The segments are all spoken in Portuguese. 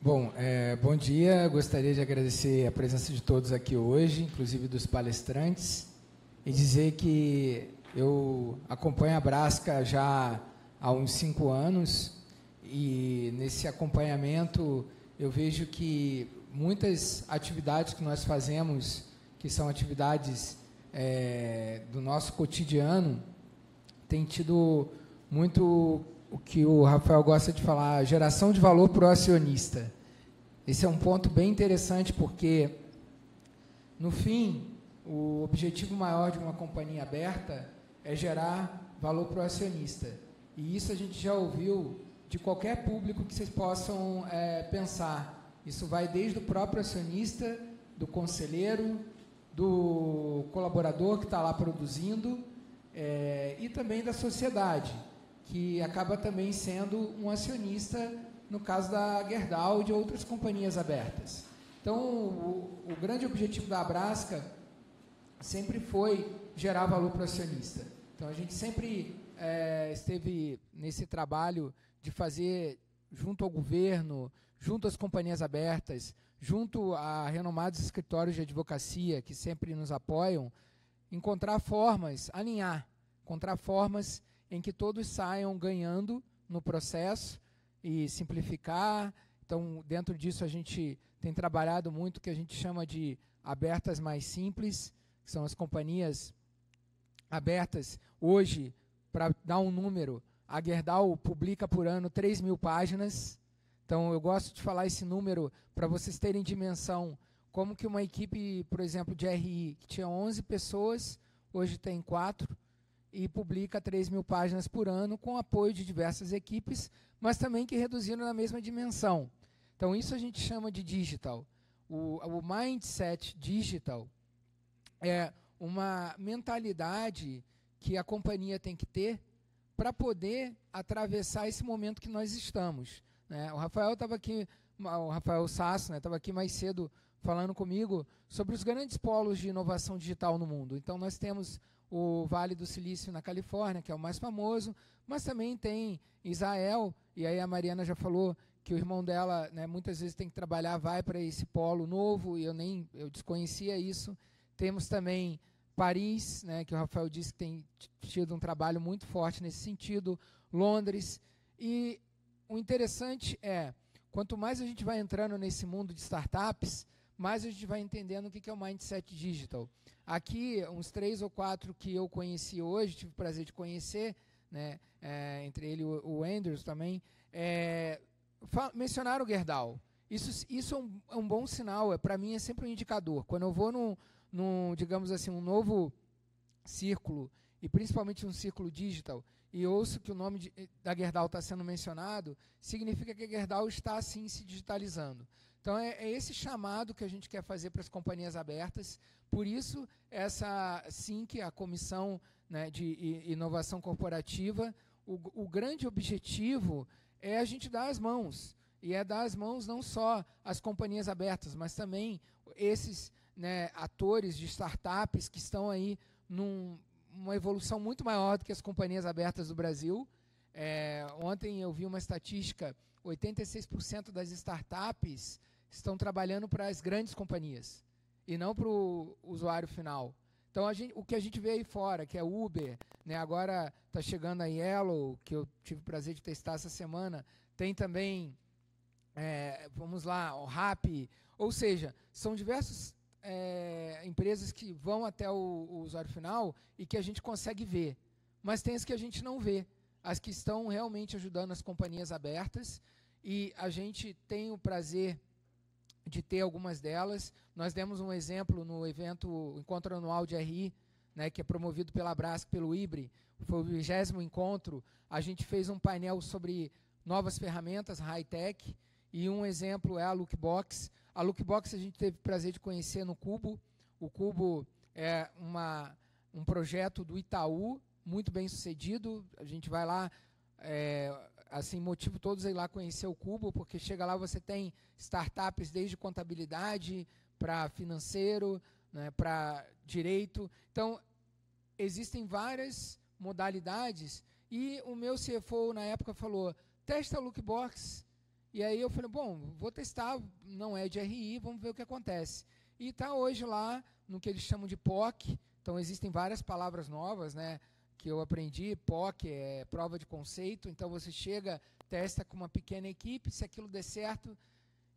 Bom, bom dia. Gostaria de agradecer a presença de todos aqui hoje, inclusive dos palestrantes, e dizer que eu acompanho a Brasca já há uns 5 anos e nesse acompanhamento eu vejo que muitas atividades que nós fazemos, que são atividades do nosso cotidiano, tem tido muito o que o Rafael gosta de falar, geração de valor para o acionista. Esse é um ponto bem interessante, porque, no fim, o objetivo maior de uma companhia aberta é gerar valor para o acionista. E isso a gente já ouviu de qualquer público que vocês possam pensar. Isso vai desde o próprio acionista, do conselheiro, do colaborador que está lá produzindo, e também da sociedade, que acaba também sendo um acionista, no caso da Gerdau e de outras companhias abertas. Então, o grande objetivo da Abrasca sempre foi gerar valor para o acionista. Então, a gente sempre esteve nesse trabalho de fazer, junto ao governo, junto às companhias abertas, junto a renomados escritórios de advocacia, que sempre nos apoiam, encontrar formas, alinhar, encontrar formas em que todos saiam ganhando no processo e simplificar. Então, dentro disso, a gente tem trabalhado muito o que a gente chama de abertas mais simples, que são as companhias abertas. Hoje, para dar um número, a Gerdau publica por ano 3.000 páginas. Então, eu gosto de falar esse número para vocês terem dimensão, como que uma equipe, por exemplo, de RI, que tinha 11 pessoas, hoje tem 4, e publica 3.000 páginas por ano, com apoio de diversas equipes, mas também que reduziram na mesma dimensão. Então, isso a gente chama de digital. O mindset digital é uma mentalidade que a companhia tem que ter para poder atravessar esse momento que nós estamos, né? O Rafael estava aqui, o Rafael Sasso, né, estava aqui mais cedo falando comigo sobre os grandes polos de inovação digital no mundo. Então, nós temos o Vale do Silício na Califórnia, que é o mais famoso, mas também tem Israel, e aí a Mariana já falou que o irmão dela, né, muitas vezes tem que trabalhar, vai para esse polo novo, e eu desconhecia isso. Temos também Paris, né, que o Rafael disse que tem tido um trabalho muito forte nesse sentido, Londres, e o interessante é, quanto mais a gente vai entrando nesse mundo de startups, mais a gente vai entendendo o que é o mindset digital. Aqui, uns 3 ou 4 que eu conheci hoje, tive o prazer de conhecer, né, entre ele o Andrews também, mencionaram o Gerdau. Isso é um bom sinal, para mim é sempre um indicador. Quando eu vou num, digamos assim, um novo círculo, e principalmente um círculo digital, e ouço que o nome da Gerdau está sendo mencionado, significa que a Gerdau está, sim, se digitalizando. Então, é esse chamado que a gente quer fazer para as companhias abertas. Por isso, essa SINC, a Comissão, né, de Inovação Corporativa, o grande objetivo é a gente dar as mãos. E é dar as mãos não só às companhias abertas, mas também esses, né, atores de startups que estão aí numa evolução muito maior do que as companhias abertas do Brasil. Ontem eu vi uma estatística, 86% das startups estão trabalhando para as grandes companhias e não para o usuário final. Então, o que a gente vê aí fora, que é Uber, né, agora está chegando a Yellow, que eu tive o prazer de testar essa semana, tem também, vamos lá, o Rappi, ou seja, são diversas empresas que vão até o usuário final e que a gente consegue ver, mas tem as que a gente não vê, as que estão realmente ajudando as companhias abertas, e a gente tem o prazer de ter algumas delas. Nós demos um exemplo no evento Encontro Anual de RI, né, que é promovido pela Brasca, pelo IBRE, foi o 20º encontro. A gente fez um painel sobre novas ferramentas, high-tech, e um exemplo é a Lookbox. A Lookbox a gente teve o prazer de conhecer no Cubo. O Cubo é um projeto do Itaú, muito bem sucedido. A gente vai lá, assim, motivo todos a ir lá conhecer o Cubo, porque chega lá, você tem startups desde contabilidade para financeiro, né, para direito. Então, existem várias modalidades, e o meu CFO na época falou, testa a Lookbox. E aí eu falei, bom, vou testar, não é de RI, vamos ver o que acontece. E está hoje lá no que eles chamam de POC, então existem várias palavras novas, né, que eu aprendi. POC é prova de conceito, então você chega, testa com uma pequena equipe, se aquilo der certo,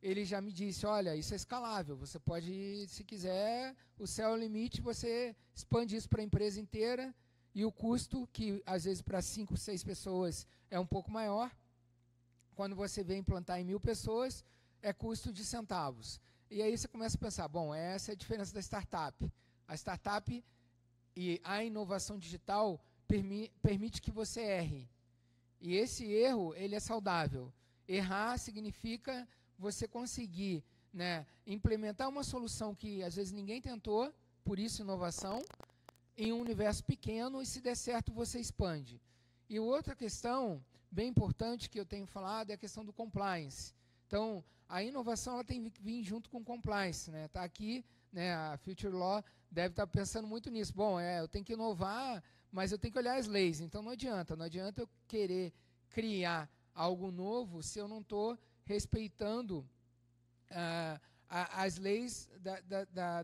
ele já me disse, olha, isso é escalável, você pode, se quiser, o céu é o limite, você expande isso para a empresa inteira, e o custo, que às vezes para 5, 6 pessoas é um pouco maior, quando você vem implantar em 1.000 pessoas, é custo de centavos. E aí você começa a pensar, bom, essa é a diferença da startup. A startup e a inovação digital permite que você erre. E esse erro, ele é saudável. Errar significa você conseguir, né, implementar uma solução que às vezes ninguém tentou, por isso inovação, em um universo pequeno, e se der certo você expande. E outra questão bem importante que eu tenho falado é a questão do compliance. Então, a inovação ela tem que vir junto com compliance, né? Tá aqui, né, a Future Law deve estar pensando muito nisso. Bom, eu tenho que inovar, mas eu tenho que olhar as leis. Então, não adianta eu querer criar algo novo se eu não estou respeitando as leis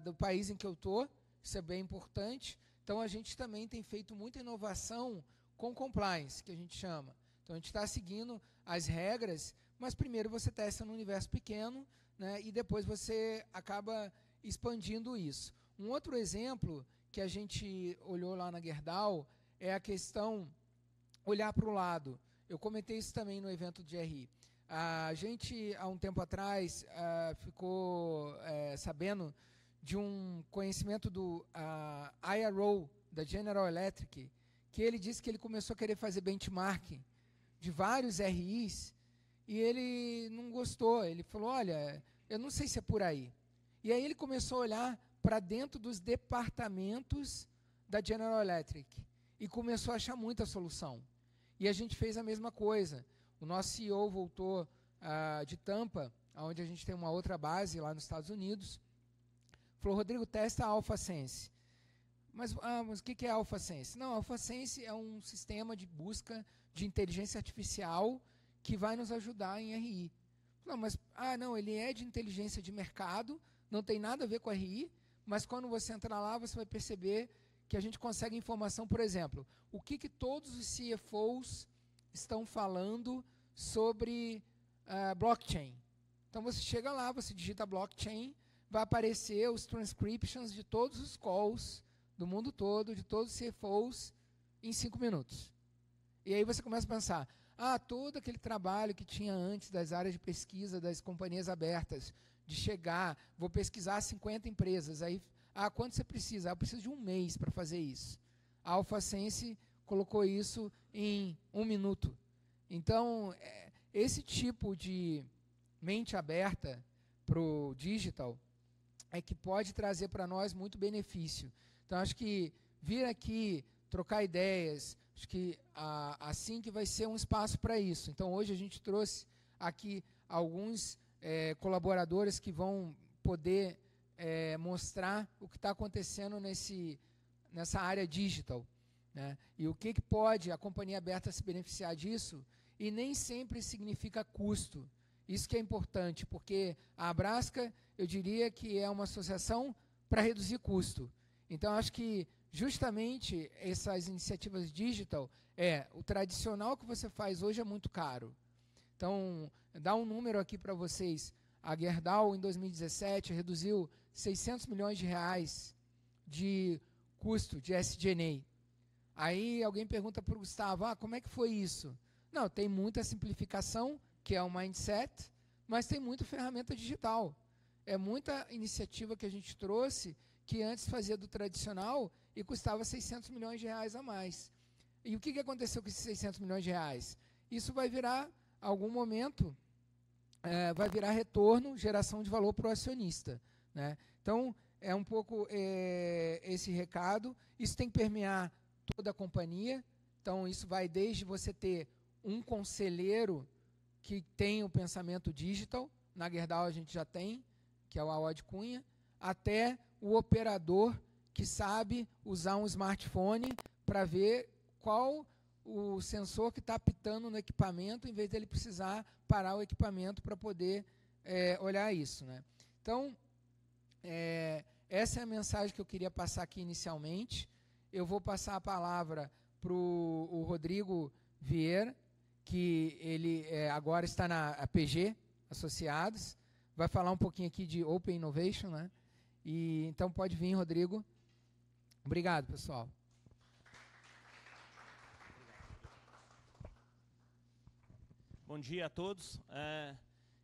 do país em que eu estou. Isso é bem importante. Então, a gente também tem feito muita inovação com compliance, que a gente chama. Então, a gente está seguindo as regras, mas primeiro você testa no universo pequeno, né, e depois você acaba expandindo isso. Um outro exemplo que a gente olhou lá na Gerdau é a questão olhar para o lado. Eu comentei isso também no evento de RI. A gente, há um tempo atrás, ficou sabendo de um conhecimento do IRO, da General Electric, que ele disse que ele começou a querer fazer benchmarking de vários RIs, e ele não gostou. Ele falou, olha, eu não sei se é por aí. E aí ele começou a olhar para dentro dos departamentos da General Electric, e começou a achar muita solução. E a gente fez a mesma coisa. O nosso CEO voltou de Tampa, onde a gente tem uma outra base lá nos Estados Unidos, falou, Rodrigo, testa a AlphaSense. Mas o que é a AlphaSense? Não, a AlphaSense é um sistema de busca de inteligência artificial que vai nos ajudar em RI. Não, mas não, ele é de inteligência de mercado, não tem nada a ver com RI, mas quando você entrar lá, você vai perceber que a gente consegue informação, por exemplo, o que todos os CFOs estão falando sobre blockchain. Então você chega lá, você digita blockchain, vai aparecer os transcriptions de todos os calls do mundo todo, de todos os CFOs, em 5 minutos. E aí você começa a pensar, todo aquele trabalho que tinha antes das áreas de pesquisa das companhias abertas, de chegar, vou pesquisar 50 empresas, aí, quanto você precisa? Eu preciso de 1 mês para fazer isso. A AlphaSense colocou isso em 1 minuto. Então, esse tipo de mente aberta para o digital é que pode trazer para nós muito benefício. Então, acho que vir aqui, trocar ideias, acho que assim que vai ser um espaço para isso. Então, hoje a gente trouxe aqui alguns colaboradores que vão poder mostrar o que está acontecendo nessa área digital, né? E o que pode a companhia aberta se beneficiar disso, e nem sempre significa custo. Isso que é importante, porque a Abrasca, eu diria que é uma associação para reduzir custo. Então, acho que justamente essas iniciativas digital, o tradicional que você faz hoje é muito caro. Então, dá um número aqui para vocês. A Gerdau, em 2017, reduziu 600 milhões de reais de custo de SG&A. Aí alguém pergunta para o Gustavo, como é que foi isso? Não, tem muita simplificação, que é um mindset, mas tem muita ferramenta digital. É muita iniciativa que a gente trouxe, que antes fazia do tradicional e custava 600 milhões de reais a mais. E o que aconteceu com esses 600 milhões de reais? Isso vai virar, algum momento, vai virar retorno, geração de valor para o acionista, né? Então, é um pouco esse recado. Isso tem que permear toda a companhia. Então, isso vai desde você ter um conselheiro que tem o pensamento digital, na Gerdau a gente já tem, que é o Awad Cunha, até o operador que sabe usar um smartphone para ver qual o sensor que está apitando no equipamento, em vez dele precisar parar o equipamento para poder olhar isso, né? Então, essa é a mensagem que eu queria passar aqui inicialmente. Eu vou passar a palavra para o Rodrigo Vieira, que ele agora está na PG Associados, vai falar um pouquinho aqui de Open Innovation, né? E então pode vir, Rodrigo. Obrigado, pessoal. Bom dia a todos.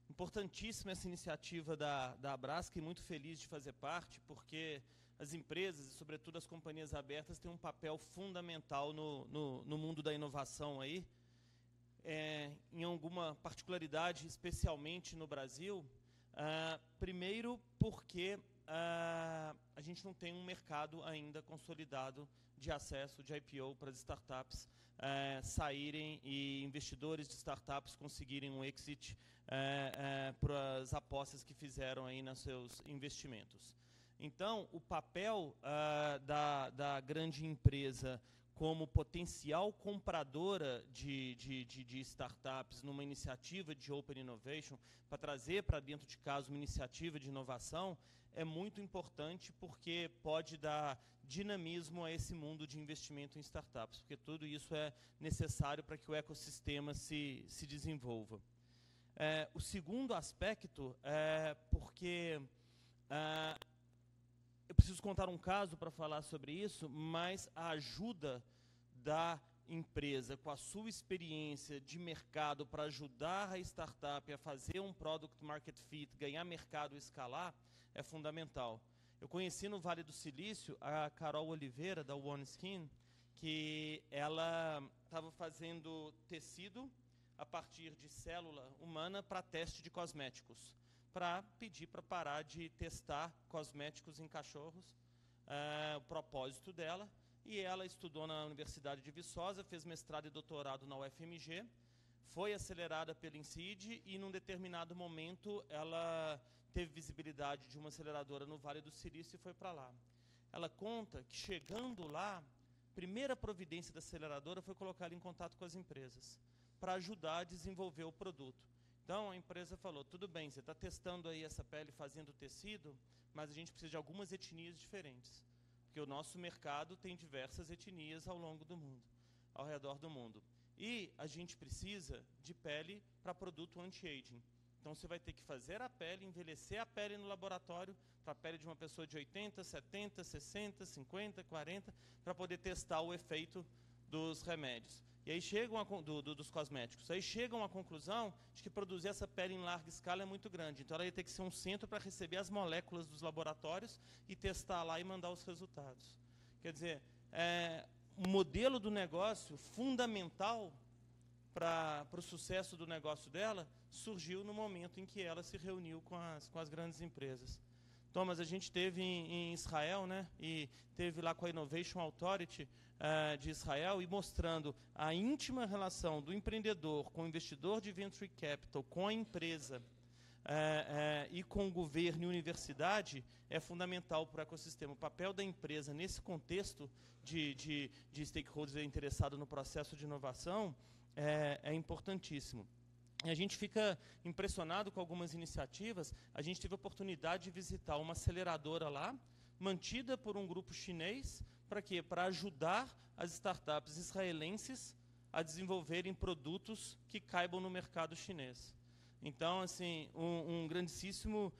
Importantíssima essa iniciativa da Abrasca e muito feliz de fazer parte, porque as empresas, e sobretudo as companhias abertas, têm um papel fundamental no mundo da inovação aí. Em alguma particularidade, especialmente no Brasil, primeiro porque a gente não tem um mercado ainda consolidado de acesso de IPO para as startups saírem e investidores de startups conseguirem um exit para as apostas que fizeram aí nos seus investimentos. Então, o papel da grande empresa como potencial compradora de startups numa iniciativa de Open Innovation, para trazer para dentro de casa uma iniciativa de inovação, é muito importante porque pode dar dinamismo a esse mundo de investimento em startups, porque tudo isso é necessário para que o ecossistema se desenvolva. O segundo aspecto é porque eu preciso contar um caso para falar sobre isso, mas a ajuda da empresa, com a sua experiência de mercado para ajudar a startup a fazer um product market fit, ganhar mercado e escalar, é fundamental. Eu conheci no Vale do Silício a Carol Oliveira, da OneSkin, que ela estava fazendo tecido a partir de célula humana para teste de cosméticos, para pedir para parar de testar cosméticos em cachorros, o propósito dela. E ela estudou na Universidade de Viçosa, fez mestrado e doutorado na UFMG, foi acelerada pelo INSEAD e, num determinado momento, ela teve visibilidade de uma aceleradora no Vale do Silício e foi para lá. Ela conta que, chegando lá, a primeira providência da aceleradora foi colocar ela em contato com as empresas, para ajudar a desenvolver o produto. Então, a empresa falou, tudo bem, você está testando aí essa pele fazendo tecido, mas a gente precisa de algumas etnias diferentes, porque o nosso mercado tem diversas etnias ao longo do mundo, ao redor do mundo. E a gente precisa de pele para produto anti-aging. Então, você vai ter que fazer a pele, envelhecer a pele no laboratório, para a pele de uma pessoa de 80, 70, 60, 50, 40, para poder testar o efeito dos remédios. E aí chegam dos cosméticos. Aí chegam à conclusão de que produzir essa pele em larga escala é muito grande. Então, ela ia ter que ser um centro para receber as moléculas dos laboratórios e testar lá e mandar os resultados. Quer dizer, um modelo do negócio fundamental para o sucesso do negócio dela surgiu no momento em que ela se reuniu com as grandes empresas. Thomas, a gente teve em Israel, né, e teve lá com a Innovation Authority de Israel, e mostrando a íntima relação do empreendedor com o investidor de Venture Capital, com a empresa e com o governo e universidade, é fundamental para o ecossistema. O papel da empresa nesse contexto de stakeholders interessados no processo de inovação é importantíssimo. E a gente fica impressionado com algumas iniciativas. A gente teve a oportunidade de visitar uma aceleradora lá, mantida por um grupo chinês, para quê? Para ajudar as startups israelenses a desenvolverem produtos que caibam no mercado chinês. Então, assim, um grandíssimo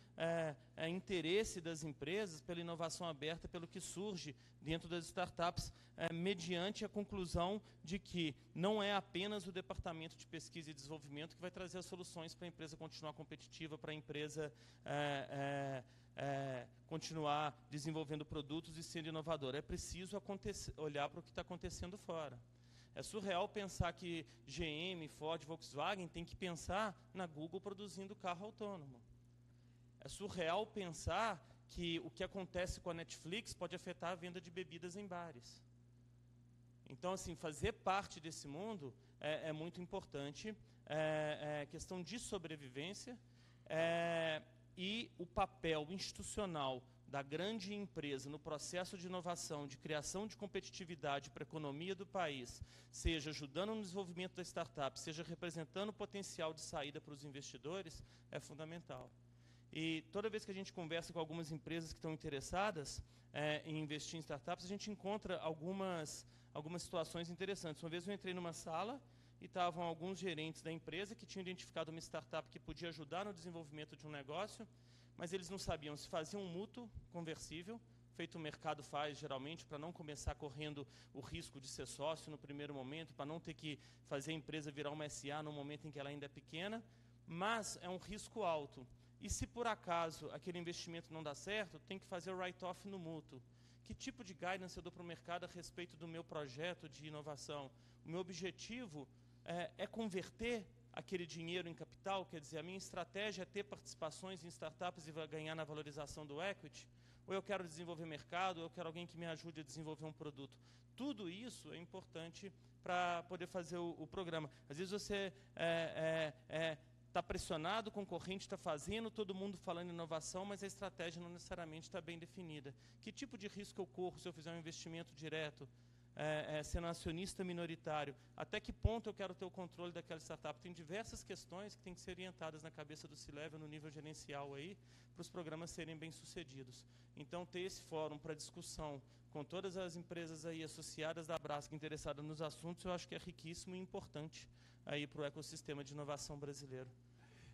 interesse das empresas pela inovação aberta, pelo que surge dentro das startups, mediante a conclusão de que não é apenas o departamento de pesquisa e desenvolvimento que vai trazer as soluções para a empresa continuar competitiva, para a empresa continuar desenvolvendo produtos e sendo inovadora. É preciso olhar para o que está acontecendo fora. É surreal pensar que GM, Ford, Volkswagen tem que pensar na Google produzindo carro autônomo. É surreal pensar que o que acontece com a Netflix pode afetar a venda de bebidas em bares. Então, assim, fazer parte desse mundo é muito importante. É questão de sobrevivência e o papel institucional da grande empresa no processo de inovação, de criação de competitividade para a economia do país, seja ajudando no desenvolvimento da startup, seja representando o potencial de saída para os investidores, é fundamental. E toda vez que a gente conversa com algumas empresas que estão interessadas em investir em startups, a gente encontra algumas situações interessantes. Uma vez eu entrei numa sala e estavam alguns gerentes da empresa que tinham identificado uma startup que podia ajudar no desenvolvimento de um negócio, mas eles não sabiam se fazia um mútuo conversível, feito o mercado faz geralmente, para não começar correndo o risco de ser sócio no primeiro momento, para não ter que fazer a empresa virar uma SA no momento em que ela ainda é pequena, mas é um risco alto. E se por acaso aquele investimento não dá certo, tem que fazer o write-off no mútuo. Que tipo de guidance eu dou para o mercado a respeito do meu projeto de inovação? O meu objetivo é converter aquele dinheiro em capital, quer dizer, a minha estratégia é ter participações em startups e ganhar na valorização do equity, ou eu quero desenvolver mercado, ou eu quero alguém que me ajude a desenvolver um produto. Tudo isso é importante para poder fazer o programa. Às vezes você está pressionado, o concorrente está fazendo, todo mundo falando em inovação, mas a estratégia não necessariamente está bem definida. Que tipo de risco eu corro se eu fizer um investimento direto? Sendo acionista minoritário, até que ponto eu quero ter o controle daquela startup? Tem diversas questões que têm que ser orientadas na cabeça do C-Level, no nível gerencial, para os programas serem bem-sucedidos. Então, ter esse fórum para discussão com todas as empresas aí associadas da Braskem interessadas nos assuntos, eu acho que é riquíssimo e importante para o ecossistema de inovação brasileiro.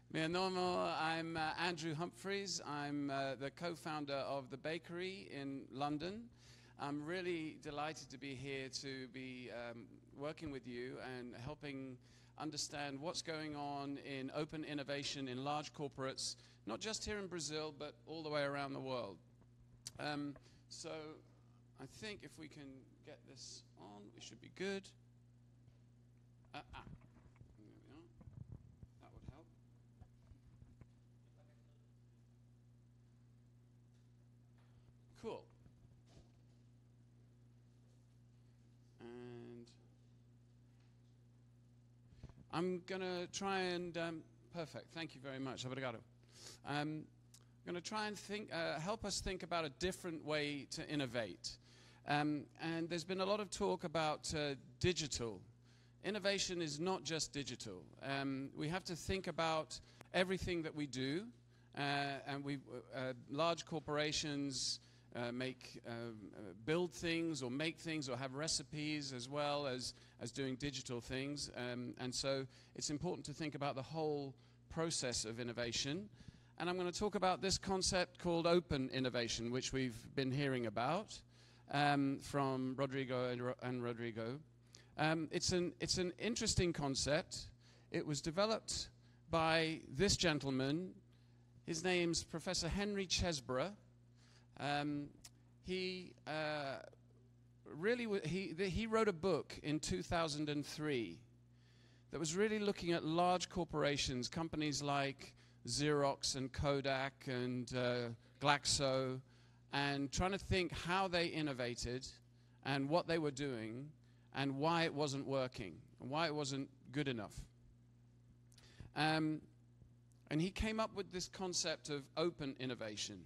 Meu nome I'm Andrew Humphreys. I'm the co-founder of The Bakery in London. I'm really delighted to be here to be working with you and helping understand what's going on in open innovation in large corporates, not just here in Brazil, but all the way around the world. So I think if we can get this on, it should be good. There we are. That would help. Cool. And I'm going to try and, perfect, thank you very much, obrigado. I'm going to try and help us think about a different way to innovate. And there's been a lot of talk about digital. Innovation is not just digital. We have to think about everything that we do, and large corporations build things or make things or have recipes as well as doing digital things. And so it's important to think about the whole process of innovation. And I'm going to talk about this concept called open innovation, which we've been hearing about from Rodrigo and Rodrigo. It's an interesting concept. It was developed by this gentleman. His name's Professor Henry Chesbrough. He wrote a book in 2003 that was really looking at large corporations, companies like Xerox and Kodak and Glaxo, and trying to think how they innovated and what they were doing and why it wasn't working and why it wasn't good enough. And he came up with this concept of open innovation,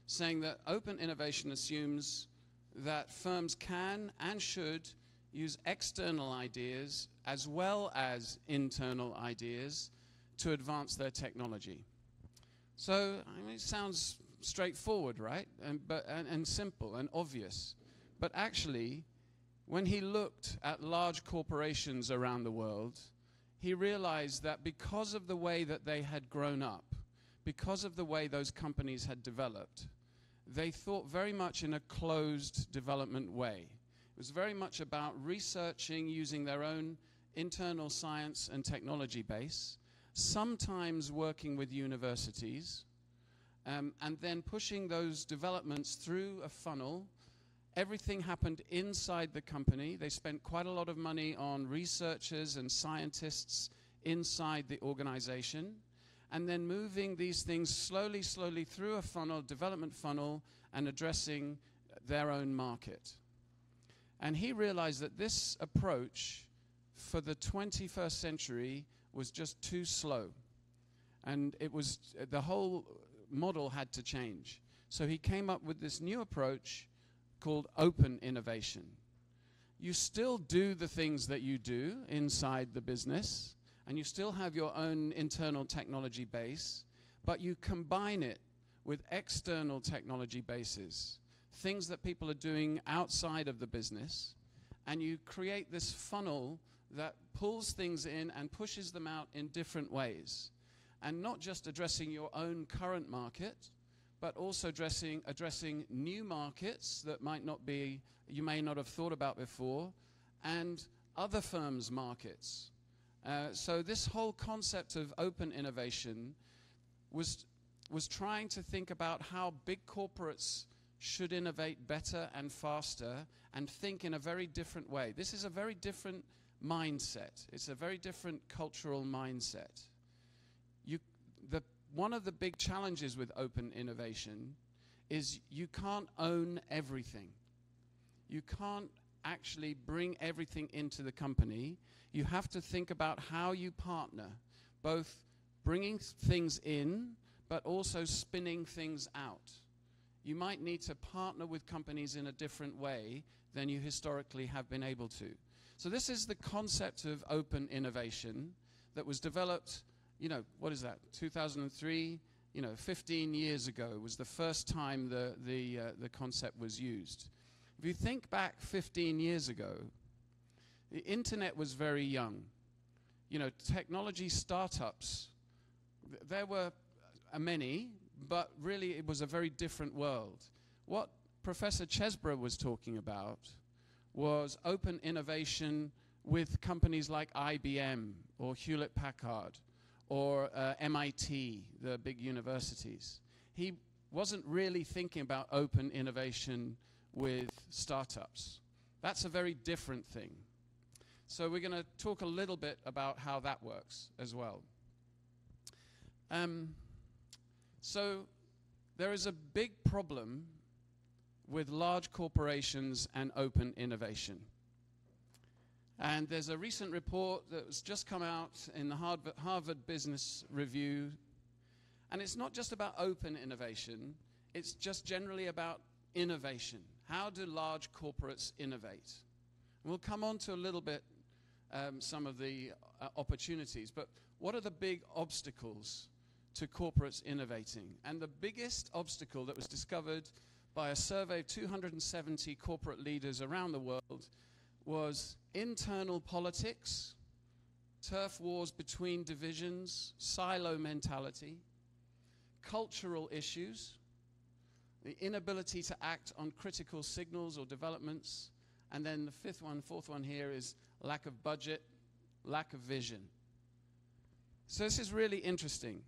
saying that open innovation assumes that firms can and should use external ideas as well as internal ideas to advance their technology. So, I mean, it sounds straightforward, right? And simple and obvious. But actually, when he looked at large corporations around the world, he realized that because of the way that they had grown up, because of the way those companies had developed, they thought very much in a closed development way. It was very much about researching using their own internal science and technology base, sometimes working with universities, and then pushing those developments through a funnel. Everything happened inside the company. They spent quite a lot of money on researchers and scientists inside the organization, and then moving these things slowly through a funnel, development funnel, and addressing their own market. And he realized that this approach for the 21st century was just too slow. And it was, the whole model had to change. So he came up with this new approach called open innovation. You still do the things that you do inside the business, and you still have your own internal technology base, but you combine it with external technology bases, things that people are doing outside of the business, and you create this funnel that pulls things in and pushes them out in different ways. And not just addressing your own current market, but also addressing new markets that you may not have thought about before, and other firms' markets. So this whole concept of open innovation was trying to think about how big corporates should innovate better and faster and think in a very different way. This is a very different mindset. It's a very different cultural mindset. One of the big challenges with open innovation is you can't own everything. You can't actually bring everything into the company. You have to think about how you partner, both bringing things in, but also spinning things out. You might need to partner with companies in a different way than you historically have been able to. So this is the concept of open innovation that was developed, 2003, 15 years ago was the first time the concept was used. If you think back 15 years ago, the internet was very young. Technology startups, there were many, but really it was a very different world. What Professor Chesbrough was talking about was open innovation with companies like IBM or Hewlett-Packard or MIT, the big universities. He wasn't really thinking about open innovation with startups. That's a very different thing. So we're going to talk a little bit about how that works as well. So there is a big problem with large corporations and open innovation. And there's a recent report that has just come out in the Harvard Business Review. And it's not just about open innovation, it's just generally about innovation. How do large corporates innovate? We'll come on to a little bit some of the opportunities, but what are the big obstacles to corporates innovating? And the biggest obstacle that was discovered by a survey of 270 corporate leaders around the world was internal politics, turf wars between divisions, silo mentality, cultural issues, the inability to act on critical signals or developments, and then the fourth one here is lack of budget, lack of vision. So this is really interesting.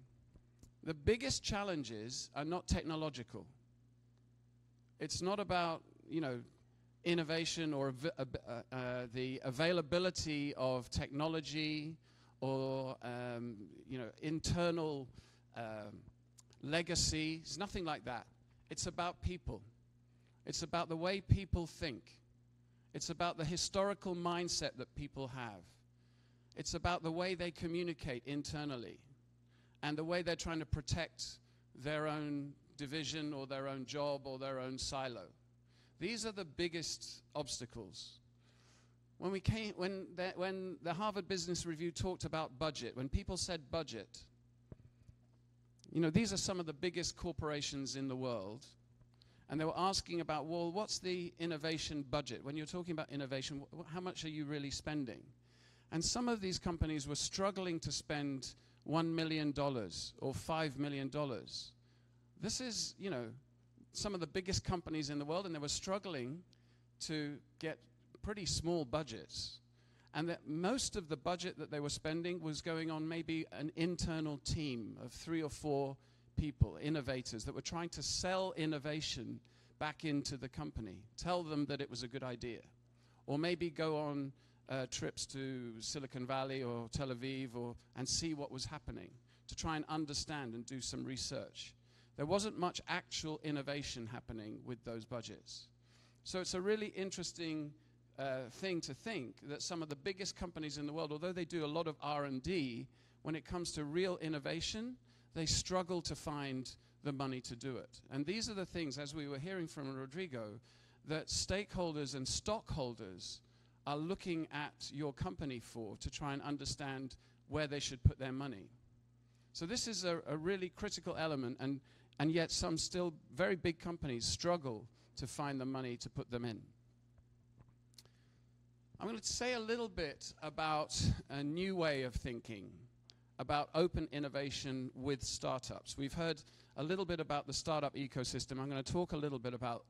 The biggest challenges are not technological. It's not about, innovation or the availability of technology or, internal legacy. It's nothing like that. It's about people. It's about the way people think. It's about the historical mindset that people have. It's about the way they communicate internally and the way they're trying to protect their own division or their own job or their own silo. These are the biggest obstacles. When the Harvard Business Review talked about budget, when people said budget, these are some of the biggest corporations in the world, and they were asking about, well, what's the innovation budget? When you're talking about innovation, how much are you really spending? And some of these companies were struggling to spend $1 million or $5 million. This is, some of the biggest companies in the world, and they were struggling to get pretty small budgets. And that most of the budget that they were spending was going on maybe an internal team of 3 or 4 people, innovators, that were trying to sell innovation back into the company, tell them that it was a good idea. Or maybe go on trips to Silicon Valley or Tel Aviv and see what was happening, to try and understand and do some research. There wasn't much actual innovation happening with those budgets. So it's a really interesting thing to think that some of the biggest companies in the world, although they do a lot of R&D, when it comes to real innovation, they struggle to find the money to do it. And these are the things, as we were hearing from Rodrigo, that stakeholders and stockholders are looking at your company for, to try and understand where they should put their money. So this is a really critical element, and yet some still very big companies struggle to find the money to put them in. I'm going to say a little bit about a new way of thinking about open innovation with startups. We've heard a little bit about the startup ecosystem. I'm going to talk a little bit about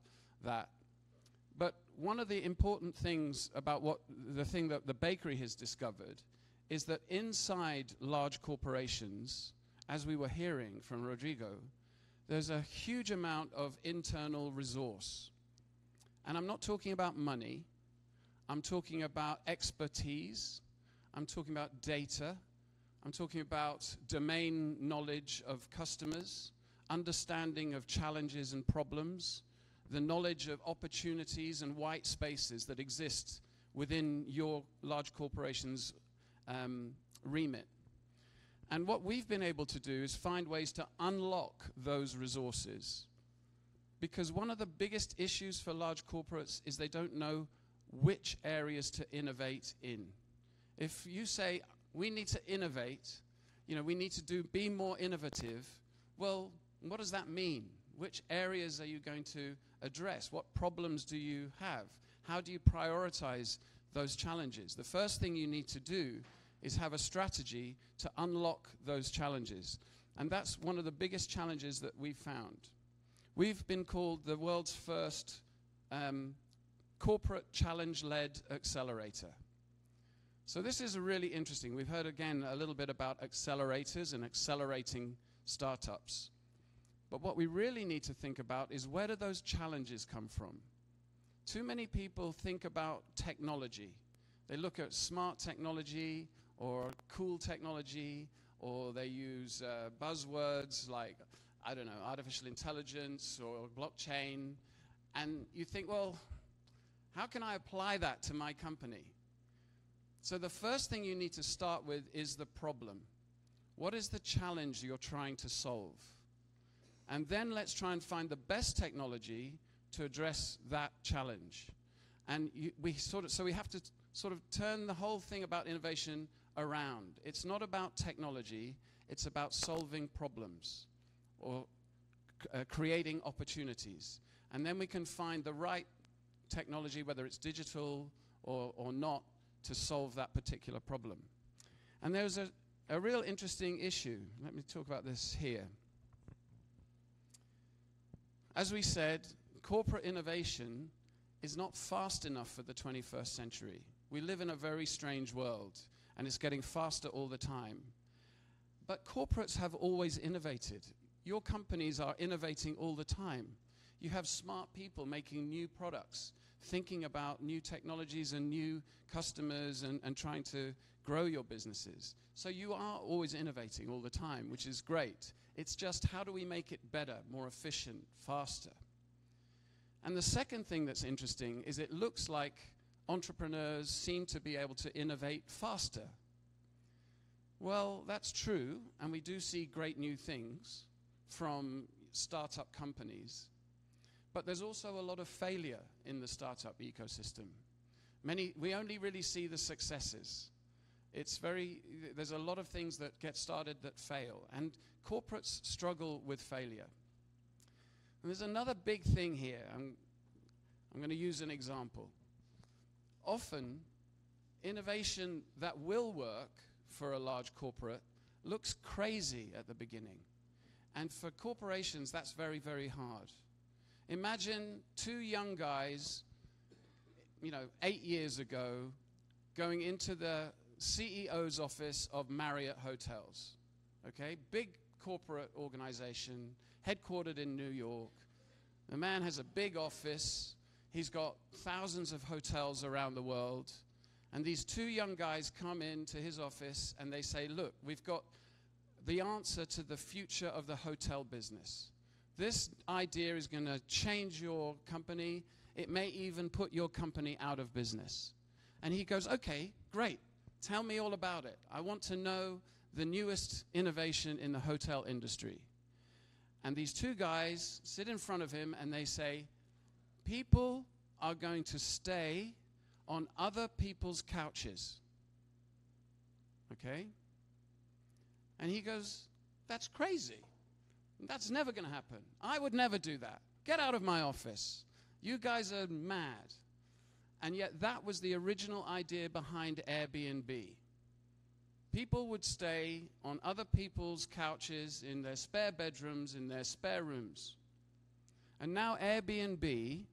that. But one of the important things about the thing that the bakery has discovered is that inside large corporations, as we were hearing from Rodrigo, there's a huge amount of internal resource. And I'm not talking about money. I'm talking about expertise. I'm talking about data. I'm talking about domain knowledge of customers, understanding of challenges and problems, the knowledge of opportunities and white spaces that exist within your large corporation's remit. And what we've been able to do is find ways to unlock those resources. Because one of the biggest issues for large corporates is they don't know which areas to innovate in. If you say, we need to innovate, we need to be more innovative, well, what does that mean? Which areas are you going to address? What problems do you have? How do you prioritize those challenges? The first thing you need to do is have a strategy to unlock those challenges. And that's one of the biggest challenges that we've found. We've been called the world's first corporate challenge-led accelerator. So this is really interesting. We've heard again a little bit about accelerators and accelerating startups. But what we really need to think about is, where do those challenges come from? Too many people think about technology. They look at smart technology or cool technology, or they use buzzwords like, I don't know, artificial intelligence or blockchain. And you think, well, how can I apply that to my company? So the first thing you need to start with is the problem. What is the challenge you're trying to solve? And then let's try and find the best technology to address that challenge. And we have to sort of turn the whole thing about innovation around. It's not about technology, it's about solving problems or creating opportunities. And then we can find the right technology, whether it's digital or not, to solve that particular problem. And there's a real interesting issue. Let me talk about this here. As we said, corporate innovation is not fast enough for the 21st century. We live in a very strange world, and it's getting faster all the time. But corporates have always innovated. Your companies are innovating all the time. You have smart people making new products, thinking about new technologies and new customers and trying to grow your businesses. So you are always innovating all the time, which is great. It's just, how do we make it better, more efficient, faster? And the second thing that's interesting is it looks like entrepreneurs seem to be able to innovate faster. Well, that's true, and we do see great new things from startup companies. But there's also a lot of failure in the startup ecosystem. We only really see the successes. There's a lot of things that get started that fail, and corporates struggle with failure. And there's another big thing here. I'm going to use an example. Often, innovation that will work for a large corporate looks crazy at the beginning. And for corporations, that's very, very hard. Imagine two young guys, 8 years ago, going into the CEO's office of Marriott Hotels. Okay, big corporate organization, headquartered in New York. The man has a big office. He's got thousands of hotels around the world. And these two young guys come into his office and they say, look, we've got the answer to the future of the hotel business. This idea is going to change your company. It may even put your company out of business. And he goes, okay, great. Tell me all about it. I want to know the newest innovation in the hotel industry. And these two guys sit in front of him and they say, people are going to stay on other people's couches. Okay? And he goes, that's crazy. That's never going to happen. I would never do that. Get out of my office. You guys are mad. And yet that was the original idea behind Airbnb. People would stay on other people's couches, in their spare bedrooms, in their spare rooms. And now Airbnb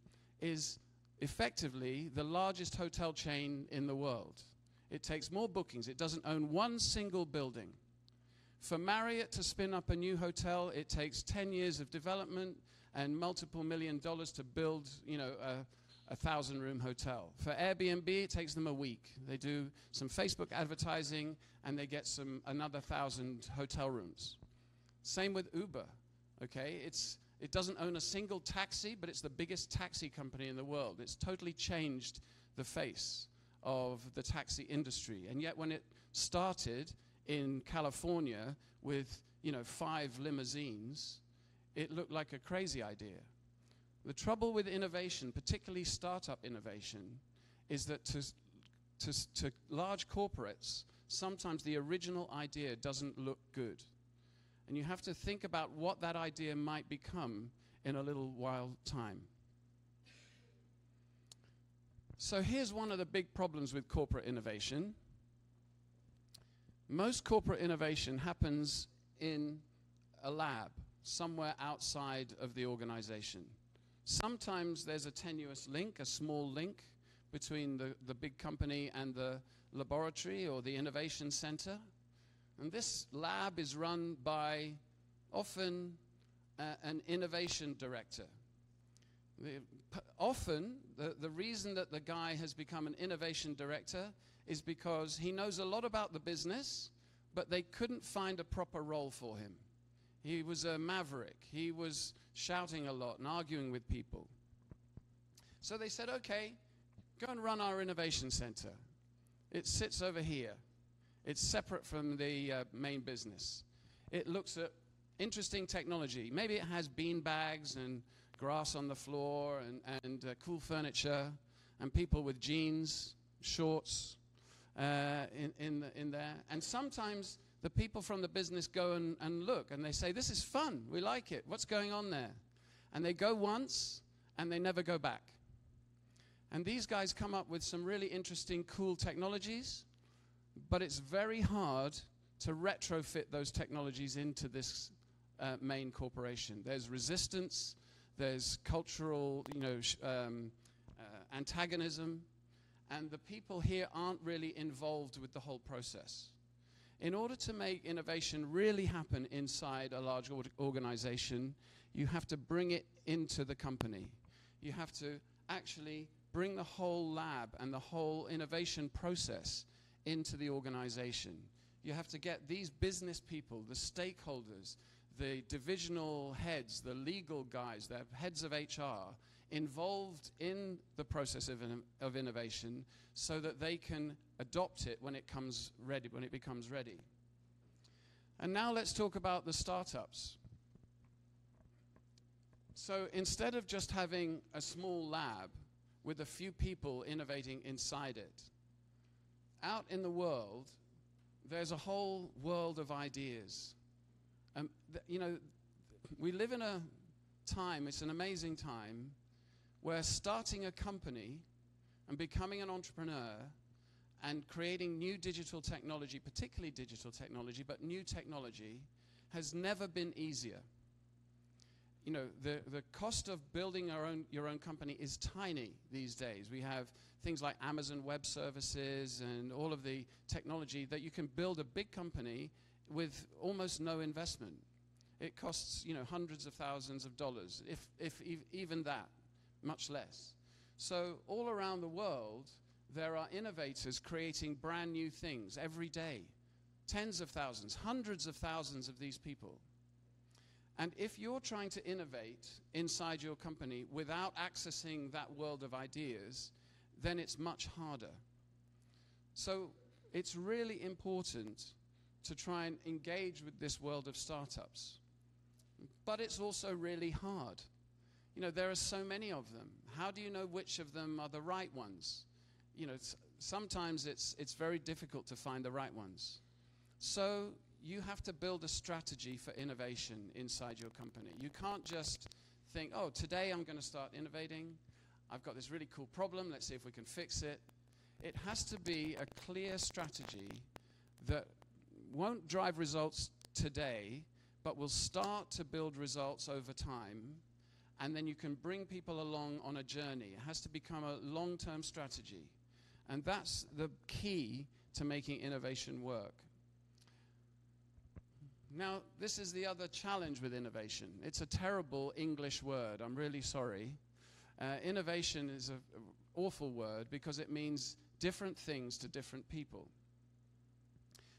is effectively the largest hotel chain in the world. It takes more bookings. It doesn't own one single building. For Marriott to spin up a new hotel, it takes 10 years of development and multiple $1 million to build, a 1,000-room hotel. For Airbnb, it takes them a week. They do some Facebook advertising, and they get another 1,000 hotel rooms. Same with Uber, okay? It doesn't own a single taxi, but it's the biggest taxi company in the world. It's totally changed the face of the taxi industry. And yet when it started in California with, 5 limousines, it looked like a crazy idea. The trouble with innovation, particularly startup innovation, is that to large corporates, sometimes the original idea doesn't look good. And you have to think about what that idea might become in a little while time. So here's one of the big problems with corporate innovation. Most corporate innovation happens in a lab, somewhere outside of the organization. Sometimes there's a tenuous link, a small link, between the big company and the laboratory or the innovation center. And this lab is run by often an innovation director. Often, the reason that the guy has become an innovation director is because he knows a lot about the business, but they couldn't find a proper role for him. He was a maverick. He was shouting a lot and arguing with people. So they said, okay, go and run our innovation center. It sits over here. It's separate from the main business. It looks at interesting technology. Maybe it has bean bags and grass on the floor and cool furniture and people with jeans, shorts in there. And sometimes the people from the business go and look and they say, this is fun, we like it, what's going on there? And they go once and they never go back. And these guys come up with some really interesting, cool technologies, but it's very hard to retrofit those technologies into this main corporation. There's resistance, there's cultural, antagonism, and the people here aren't really involved with the whole process. In order to make innovation really happen inside a large organization, you have to bring it into the company. You have to actually bring the whole lab and the whole innovation process into the organization. You have to get these business people, the stakeholders, the divisional heads, the legal guys, the heads of HR, involved in the process of innovation so that they can adopt it when it becomes ready. And now let's talk about the startups. So instead of just having a small lab with a few people innovating inside it, out in the world, there's a whole world of ideas. We live in a time, it's an amazing time, where starting a company and becoming an entrepreneur and creating new digital technology, particularly digital technology, but new technology, has never been easier. The cost of building your own company is tiny these days. We have things like Amazon Web Services and all of the technology that you can build a big company with almost no investment. It costs, hundreds of thousands of dollars, if even that, much less. So all around the world, there are innovators creating brand new things every day. Tens of thousands, hundreds of thousands of these people. And if you're trying to innovate inside your company without accessing that world of ideas, then it's much harder. So it's really important to try and engage with this world of startups. but it's also really hard. You know, there are so many of them. How do you know which of them are the right ones? You know, sometimes it's very difficult to find the right ones. So you have to build a strategy for innovation inside your company. You can't just think, oh, today I'm going to start innovating. I've got this really cool problem. Let's see if we can fix it. It has to be a clear strategy that won't drive results today, but will start to build results over time. And then you can bring people along on a journey. It has to become a long-term strategy. And that's the key to making innovation work. Now, this is the other challenge with innovation. It's a terrible English word. I'm really sorry. Innovation is an awful word because it means different things to different people.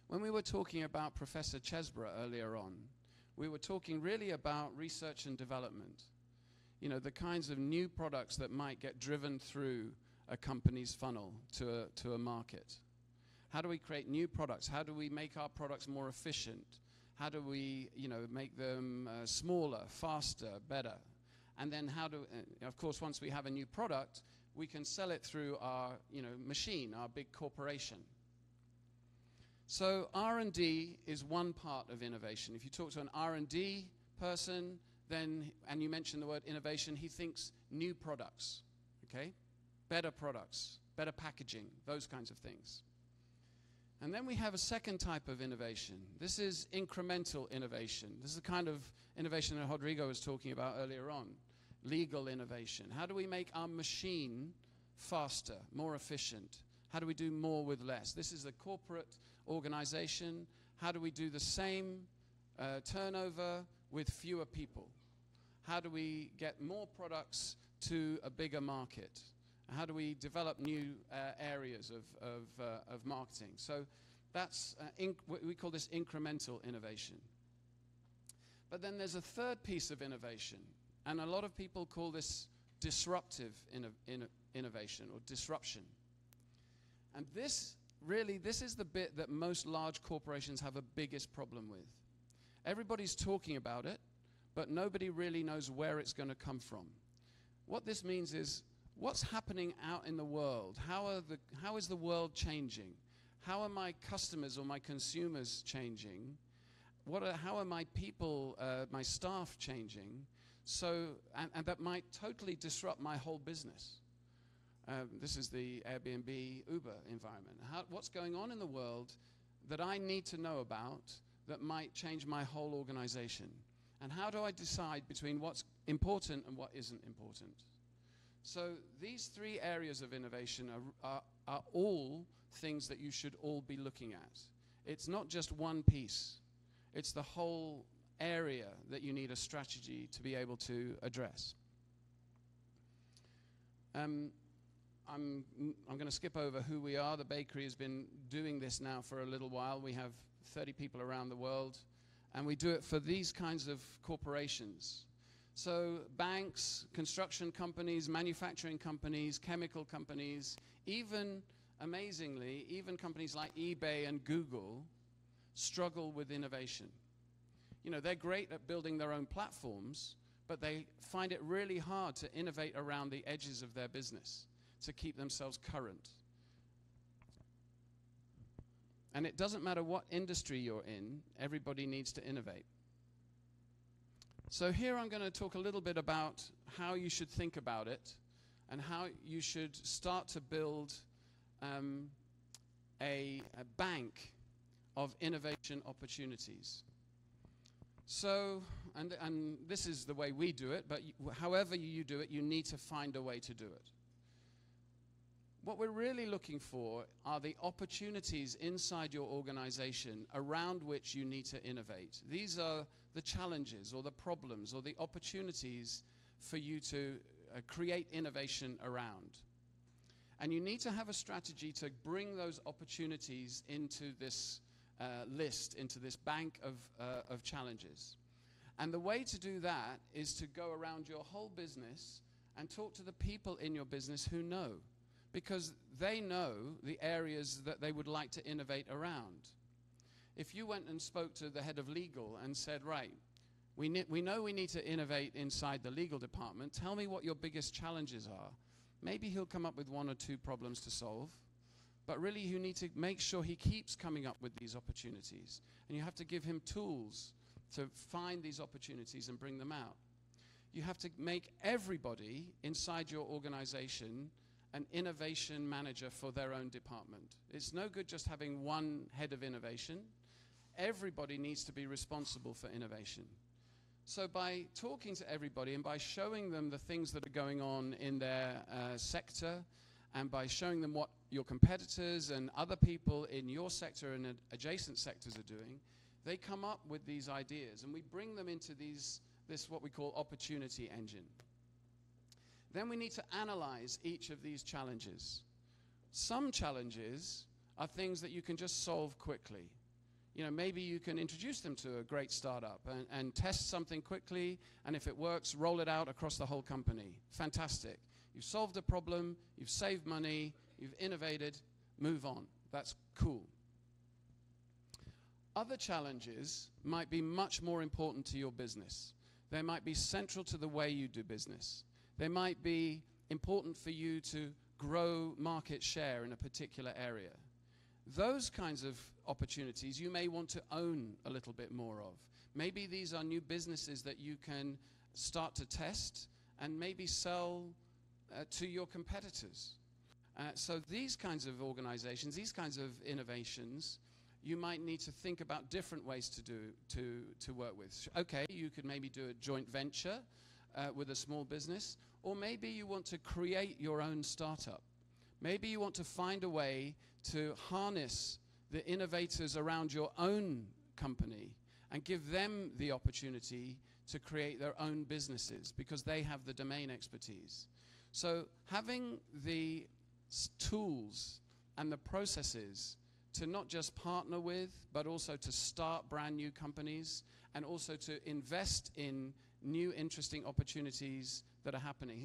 When we were talking about Professor Chesbrough earlier on, we were talking really about research and development. You know, the kinds of new products that might get driven through a company's funnel to a market. How do we create new products? How do we make our products more efficient? How do we, you know, make them smaller, faster, better? And then how do, of course, once we have a new product, we can sell it through our, you know, machine, our big corporation. So R&D is one part of innovation. If you talk to an R&D person, then, and you mention the word innovation, he thinks new products, okay? Better products, better packaging, those kinds of things. And then we have a second type of innovation. This is incremental innovation. This is the kind of innovation that Rodrigo was talking about earlier on. Legal innovation. How do we make our machine faster, more efficient? How do we do more with less? This is a corporate organization. How do we do the same turnover with fewer people? How do we get more products to a bigger market? How do we develop new areas of marketing? So that's, we call this incremental innovation. But then there's a third piece of innovation, and a lot of people call this disruptive innovation or disruption. And this is the bit that most large corporations have a biggest problem with. Everybody's talking about it, but nobody really knows where it's going to come from. What this means is, what's happening out in the world? How is the world changing? How are my customers or my consumers changing? How are my people, my staff changing? So, and that might totally disrupt my whole business. This is the Airbnb, Uber environment. What's going on in the world that I need to know about that might change my whole organization? And how do I decide between what's important and what isn't important? So these three areas of innovation are all things that you should all be looking at. It's not just one piece. It's the whole area that you need a strategy to be able to address. I'm going to skip over who we are. The bakery has been doing this now for a little while. We have 30 people around the world, and we do it for these kinds of corporations. So banks, construction companies, manufacturing companies, chemical companies, even, amazingly, even companies like eBay and Google struggle with innovation. You know, they're great at building their own platforms, but they find it really hard to innovate around the edges of their business to keep themselves current. And it doesn't matter what industry you're in, everybody needs to innovate. So here I'm going to talk a little bit about how you should think about it and how you should start to build a bank of innovation opportunities. So, and this is the way we do it, but however you do it, you need to find a way to do it. What we're really looking for are the opportunities inside your organization around which you need to innovate. These are the challenges or the problems or the opportunities for you to create innovation around. And you need to have a strategy to bring those opportunities into this list, into this bank of challenges. And the way to do that is to go around your whole business and talk to the people in your business who know, because they know the areas that they would like to innovate around. If you went and spoke to the head of legal and said, right, We know we need to innovate inside the legal department. Tell me what your biggest challenges are. Maybe he'll come up with 1 or 2 problems to solve, but really you need to make sure he keeps coming up with these opportunities. And you have to give him tools to find these opportunities and bring them out. You have to make everybody inside your organization an innovation manager for their own department. It's no good just having one head of innovation. Everybody needs to be responsible for innovation. So by talking to everybody and by showing them the things that are going on in their sector, and by showing them what your competitors and other people in your sector and adjacent sectors are doing, they come up with these ideas, and we bring them into this what we call opportunity engine. Then we need to analyze each of these challenges. Some challenges are things that you can just solve quickly. You know, maybe you can introduce them to a great startup and test something quickly, and if it works, roll it out across the whole company. Fantastic. You've solved a problem, you've saved money, you've innovated, move on. That's cool. Other challenges might be much more important to your business. They might be central to the way you do business. They might be important for you to grow market share in a particular area. Those kinds of opportunities you may want to own a little bit more of. Maybe these are new businesses that you can start to test and maybe sell to your competitors. So these kinds of organizations, these kinds of innovations, you might need to think about different ways to work with. Okay, you could maybe do a joint venture with a small business, or maybe you want to create your own startup. Maybe you want to find a way to harness the innovators around your own company and give them the opportunity to create their own businesses because they have the domain expertise. So having the tools and the processes to not just partner with, but also to start brand new companies and also to invest in new interesting opportunities that are happening.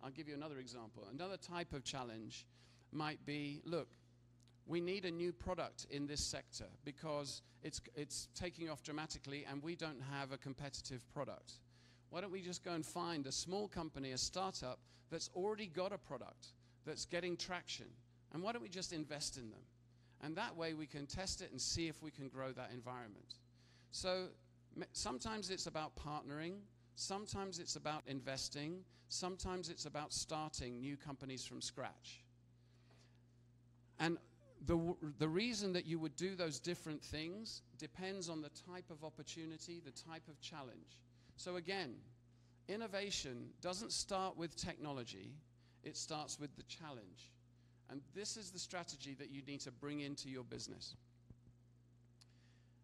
I'll give you another example. Another type of challenge might be, look, we need a new product in this sector because it's taking off dramatically and we don't have a competitive product. Why don't we just go and find a small company, a startup, that's already got a product that's getting traction, and why don't we just invest in them? And that way we can test it and see if we can grow that environment. So sometimes it's about partnering, sometimes it's about investing, sometimes it's about starting new companies from scratch. And the reason that you would do those different things depends on the type of opportunity, the type of challenge. So again, innovation doesn't start with technology, it starts with the challenge. And this is the strategy that you need to bring into your business.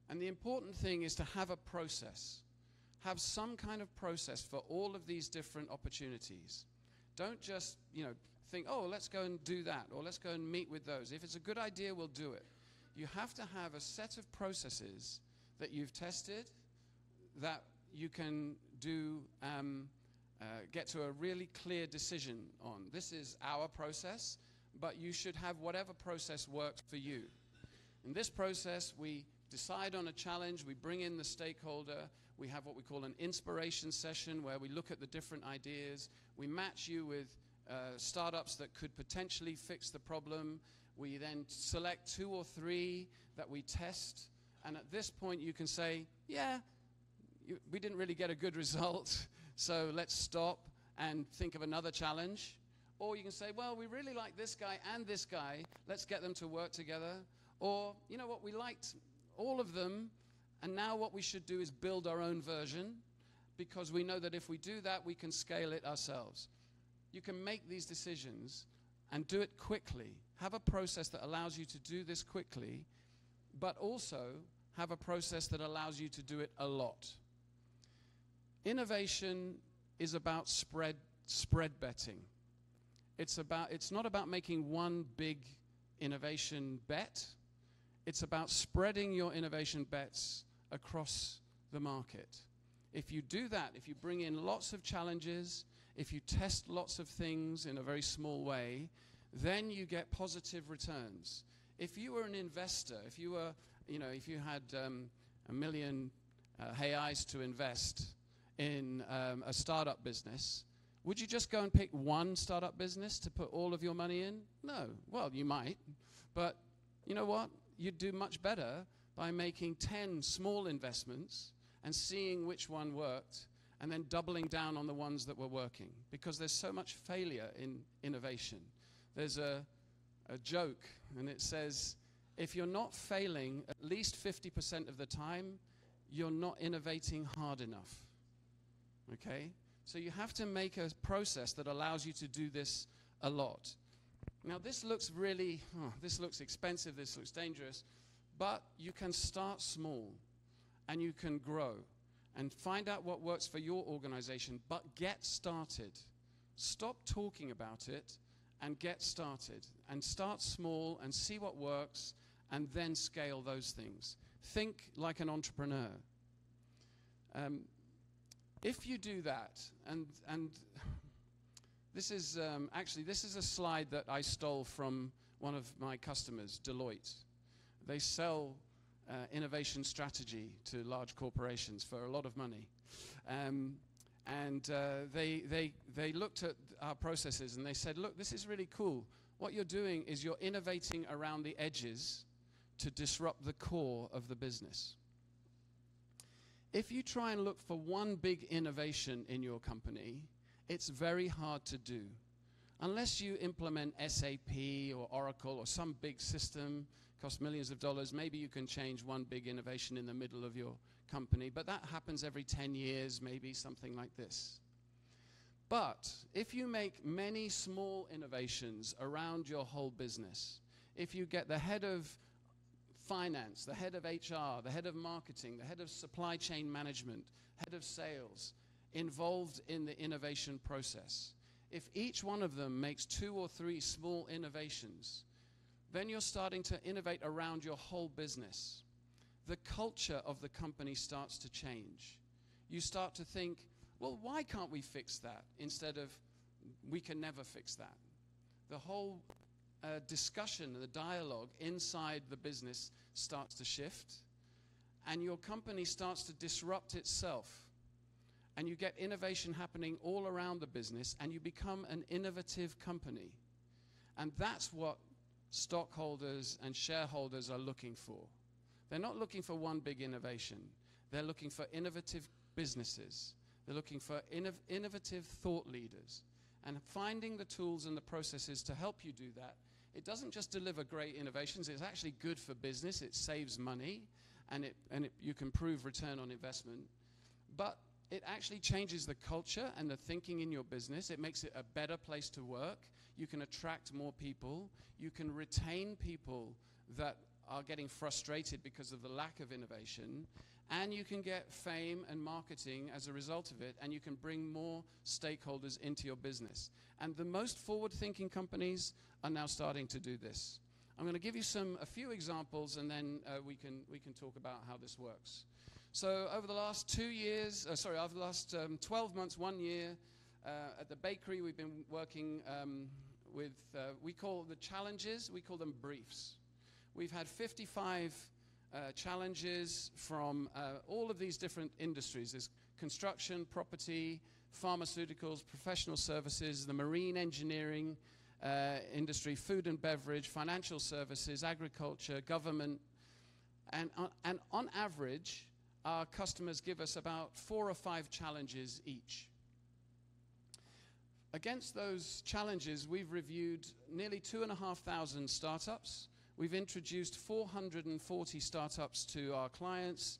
And the important thing is to have a process. Have some kind of process for all of these different opportunities. Don't just, think, oh, let's go and do that, or let's go and meet with those. If it's a good idea, we'll do it. You have to have a set of processes that you've tested that you can do, get to a really clear decision on. This is our process, but you should have whatever process works for you. In this process, we decide on a challenge, we bring in the stakeholder, we have what we call an inspiration session where we look at the different ideas, we match you with startups that could potentially fix the problem, we then select 2 or 3 that we test, and at this point you can say, yeah, we didn't really get a good result, so let's stop and think of another challenge. Or you can say, well, we really like this guy and this guy, let's get them to work together. Or, you know what, we liked all of them, and now what we should do is build our own version, because we know that if we do that, we can scale it ourselves. You can make these decisions and do it quickly. Have a process that allows you to do this quickly, but also have a process that allows you to do it a lot. Innovation is about spread betting. It's not about making one big innovation bet. It's about spreading your innovation bets across the market. If you do that, if you bring in lots of challenges, if you test lots of things in a very small way, then you get positive returns. If you were an investor, if you had $1 million reais to invest in a startup business, would you just go and pick one startup business to put all of your money in? No. Well, you might. But you know what? You'd do much better by making 10 small investments and seeing which one worked and then doubling down on the ones that were working, because there's so much failure in innovation. There's a joke, and it says, if you're not failing at least 50% of the time, you're not innovating hard enough. Okay? So you have to make a process that allows you to do this a lot. Now this looks really, this looks expensive, this looks dangerous, but you can start small and you can grow and find out what works for your organization, but get started. Stop talking about it and get started. And start small and see what works and then scale those things. Think like an entrepreneur. If you do that, and this is actually, this is a slide that I stole from one of my customers, Deloitte. They sell innovation strategy to large corporations for a lot of money. They looked at our processes and they said, look, this is really cool. What you're doing is you're innovating around the edges to disrupt the core of the business. If you try and look for one big innovation in your company, it's very hard to do. Unless you implement SAP or Oracle or some big system, costs millions of dollars, maybe you can change one big innovation in the middle of your company, but that happens every 10 years, maybe something like this. But if you make many small innovations around your whole business, if you get the head of finance, the head of HR, the head of marketing, the head of supply chain management, head of sales, involved in the innovation process, if each one of them makes 2 or 3 small innovations, then you're starting to innovate around your whole business. The culture of the company starts to change. You start to think, well, why can't we fix that? Instead of, we can never fix that. The whole discussion, the dialogue inside the business starts to shift, and your company starts to disrupt itself. And you get innovation happening all around the business, and you become an innovative company. And that's what stockholders and shareholders are looking for. They're not looking for one big innovation. They're looking for innovative businesses. They're looking for innovative thought leaders. And finding the tools and the processes to help you do that, it doesn't just deliver great innovations, it's actually good for business, it saves money, and you can prove return on investment. But it actually changes the culture and the thinking in your business. It makes it a better place to work. You can attract more people. You can retain people that are getting frustrated because of the lack of innovation. And you can get fame and marketing as a result of it, and you can bring more stakeholders into your business. And the most forward-thinking companies are now starting to do this. I'm going to give you a few examples, and then we can talk about how this works. So over the last 12 months, 1 year, at the bakery, we've been working with, we call the challenges, we call them briefs. We've had 55 challenges from all of these different industries. There's construction, property, pharmaceuticals, professional services, the marine engineering industry, food and beverage, financial services, agriculture, government. And on average, our customers give us about 4 or 5 challenges each. Against those challenges, we've reviewed nearly 2,500 startups. We've introduced 440 startups to our clients.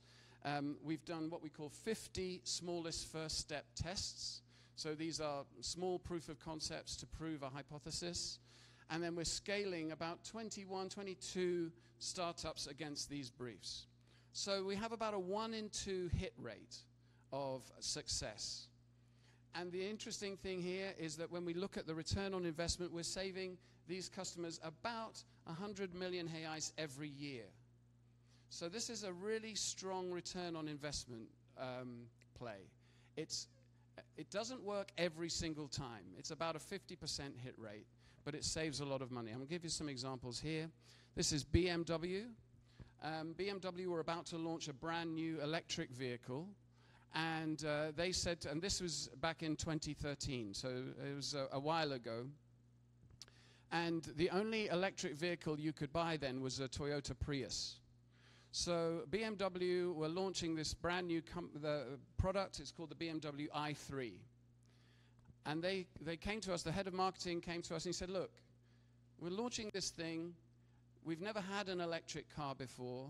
We've done what we call 50 smallest first step tests. So these are small proof of concepts to prove a hypothesis. And then we're scaling about 21, 22 startups against these briefs. So we have about a 1 in 2 hit rate of success. And the interesting thing here is that when we look at the return on investment, we're saving these customers about 100 million reais every year. So this is a really strong return on investment play. It doesn't work every single time. It's about a 50% hit rate, but it saves a lot of money. I'm going to give you some examples here. This is BMW. BMW were about to launch a brand new electric vehicle, and they said, and this was back in 2013, so it was a while ago, and the only electric vehicle you could buy then was a Toyota Prius. So BMW were launching this brand new product. It's called the BMW i3. And they came to us, the head of marketing came to us and he said, look, we're launching this thing. We've never had an electric car before.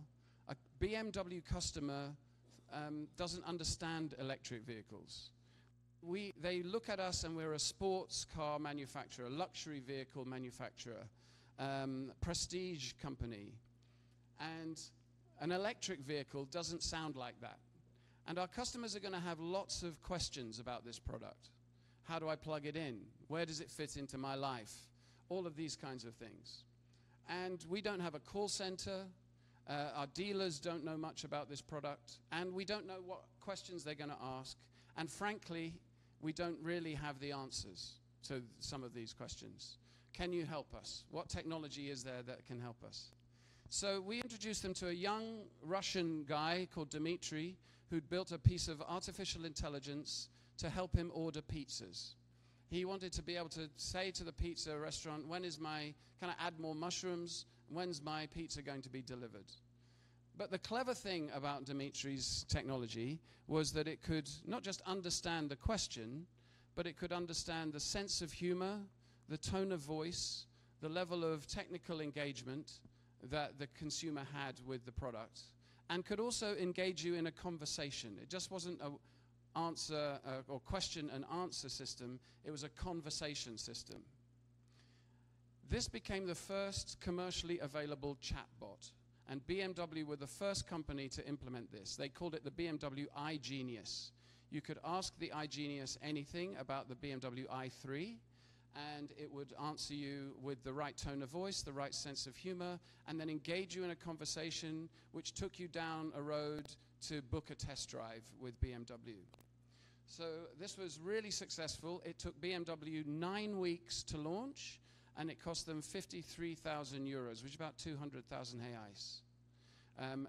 A BMW customer doesn't understand electric vehicles. They look at us and we're a sports car manufacturer, a luxury vehicle manufacturer, prestige company. And an electric vehicle doesn't sound like that. And our customers are going to have lots of questions about this product. How do I plug it in? Where does it fit into my life? All of these kinds of things. And we don't have a call center. Our dealers don't know much about this product. And we don't know what questions they're going to ask. And frankly, we don't really have the answers to some of these questions. Can you help us? What technology is there that can help us? So we introduced them to a young Russian guy called Dmitry, who'd built a piece of artificial intelligence to help him order pizzas. He wanted to be able to say to the pizza restaurant, can I add more mushrooms? When's my pizza going to be delivered? But the clever thing about Dmitry's technology was that it could not just understand the question, but it could understand the sense of humor, the tone of voice, the level of technical engagement that the consumer had with the product, and could also engage you in a conversation. It just wasn't an answer or question and answer system, it was a conversation system. This became the first commercially available chatbot, and BMW were the first company to implement this. They called it the BMW iGenius. You could ask the iGenius anything about the BMW i3, and it would answer you with the right tone of voice, the right sense of humor, and then engage you in a conversation which took you down a road to book a test drive with BMW. So this was really successful. It took BMW 9 weeks to launch, and it cost them 53,000 euros, which is about 200,000 reais.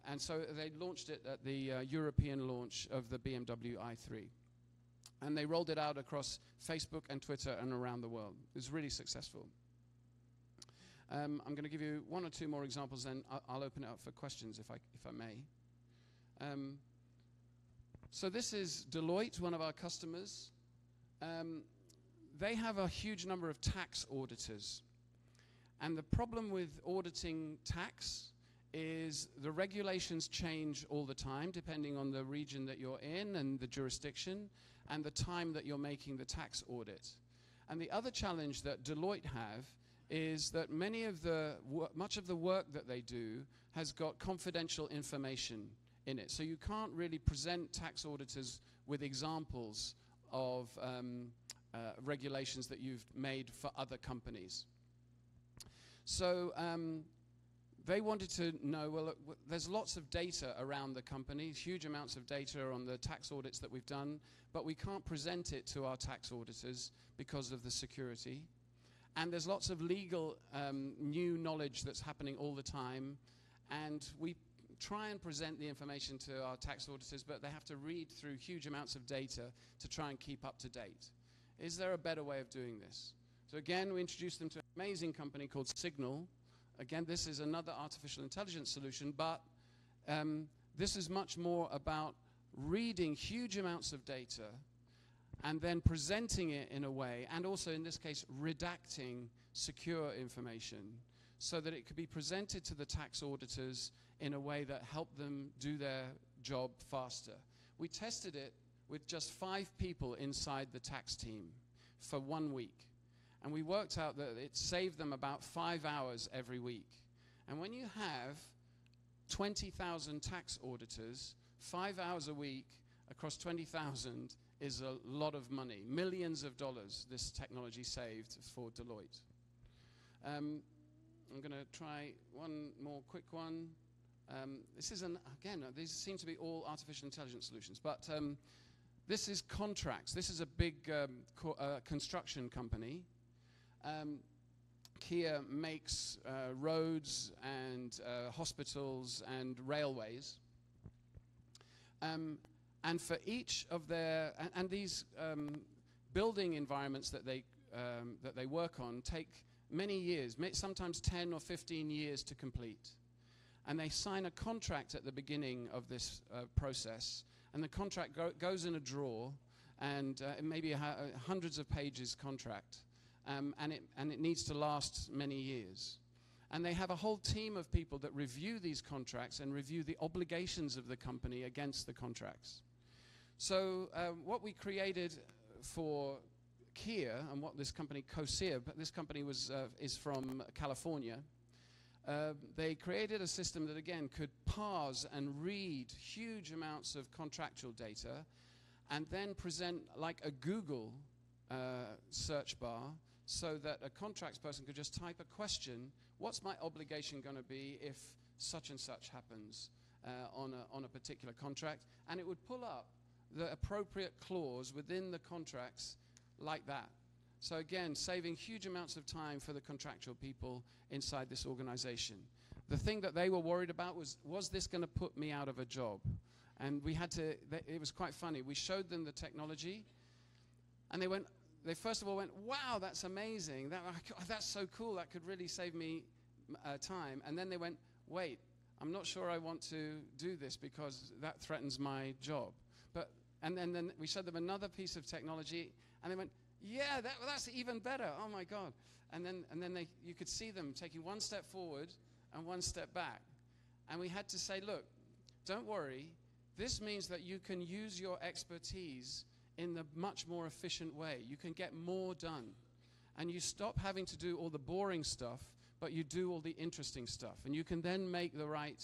And so they launched it at the European launch of the BMW i3. And they rolled it out across Facebook and Twitter and around the world. It was really successful. I'm going to give you one or two more examples, then I'll open it up for questions if I may. So this is Deloitte, one of our customers. They have a huge number of tax auditors. And the problem with auditing tax is the regulations change all the time, depending on the region that you're in and the jurisdiction, and the time that you're making the tax audit. And the other challenge that Deloitte have is that much of the work that they do has got confidential information in it. So you can't really present tax auditors with examples of regulations that you've made for other companies. So they wanted to know, well, look, there's lots of data around the company, huge amounts of data on the tax audits that we've done, but we can't present it to our tax auditors because of the security. And there's lots of legal new knowledge that's happening all the time, and we try and present the information to our tax auditors, but they have to read through huge amounts of data to try and keep up to date. Is there a better way of doing this? So again, we introduced them to an amazing company called Signal. Again, this is another artificial intelligence solution, but this is much more about reading huge amounts of data and then presenting it in a way, and also in this case, redacting secure information so that it could be presented to the tax auditors in a way that helped them do their job faster. We tested it with just 5 people inside the tax team for 1 week. And we worked out that it saved them about 5 hours every week. And when you have 20,000 tax auditors, 5 hours a week across 20,000 is a lot of money. Millions of dollars this technology saved for Deloitte. I'm going to try one more quick one. This is these seem to be all artificial intelligence solutions, but this is Contracts. This is a big construction company. Kia makes roads and hospitals and railways. And for each of their, and these building environments that they work on take many years, sometimes 10 or 15 years to complete. And they sign a contract at the beginning of this process, and the contract goes in a drawer, and it may be hundreds of pages contract, and it needs to last many years. And they have a whole team of people that review these contracts and review the obligations of the company against the contracts. So what we created for Kia, and what this company, COSIA, but this company is from California, they created a system that, again, could parse and read huge amounts of contractual data and then present like a Google search bar, so that a contracts person could just type a question: what's my obligation going to be if such and such happens on a particular contract? And it would pull up the appropriate clause within the contracts like that. So again, saving huge amounts of time for the contractual people inside this organization. The thing that they were worried about was this going to put me out of a job? And we had to, it was quite funny. We showed them the technology, and they first of all went, wow, that's amazing. That's so cool. That could really save me time. And then they went, wait, I'm not sure I want to do this because that threatens my job. And then we showed them another piece of technology, and they went, yeah, that's even better. Oh my God. And then you could see them taking one step forward and one step back. And we had to say, look, don't worry. This means that you can use your expertise in a much more efficient way. You can get more done. And you stop having to do all the boring stuff, but you do all the interesting stuff. And you can then make the right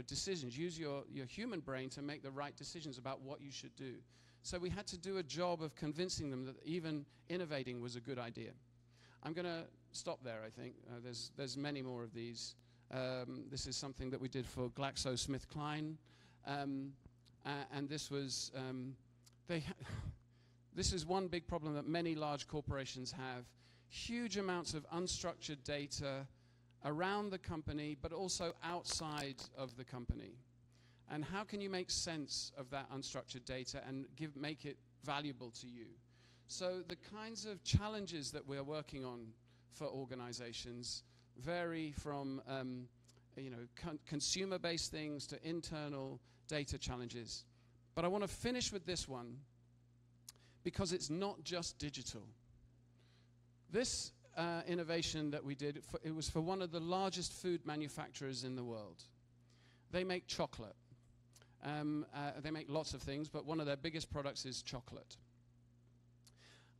decisions. Use your human brain to make the right decisions about what you should do. So we had to do a job of convincing them that even innovating was a good idea. I'm going to stop there, I think. There's many more of these. This is something that we did for GlaxoSmithKline. And this was, this is one big problem that many large corporations have. Huge amounts of unstructured data around the company, but also outside of the company. And how can you make sense of that unstructured data and make it valuable to you? So the kinds of challenges that we're working on for organizations vary from consumer-based things to internal data challenges. But I want to finish with this one because it's not just digital. This innovation that we did, it was for one of the largest food manufacturers in the world. They make chocolate. They make lots of things, but one of their biggest products is chocolate.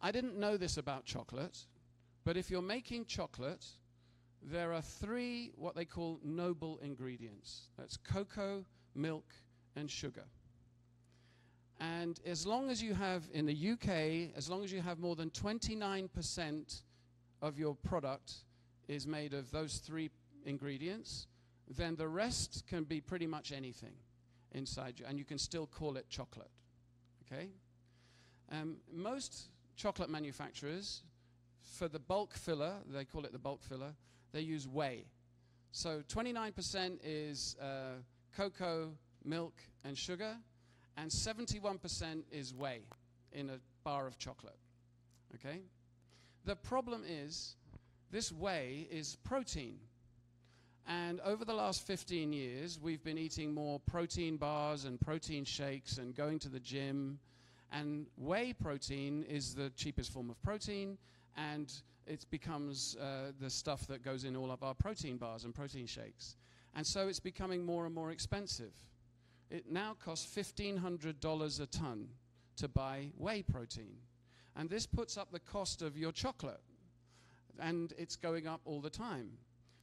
I didn't know this about chocolate, but if you're making chocolate, there are 3 what they call noble ingredients. That's cocoa, milk, and sugar. And as long as you have, in the UK, as long as you have more than 29% of your product is made of those 3 ingredients, then the rest can be pretty much anything inside you, and you can still call it chocolate, okay? Most chocolate manufacturers, for the bulk filler, they call it the bulk filler, they use whey. So 29% is cocoa, milk, and sugar, and 71% is whey in a bar of chocolate, okay? The problem is this whey is protein. And over the last 15 years, we've been eating more protein bars and protein shakes and going to the gym. And whey protein is the cheapest form of protein, and it becomes the stuff that goes in all of our protein bars and protein shakes. And so it's becoming more and more expensive. It now costs $1,500 a ton to buy whey protein. And this puts up the cost of your chocolate, and it's going up all the time.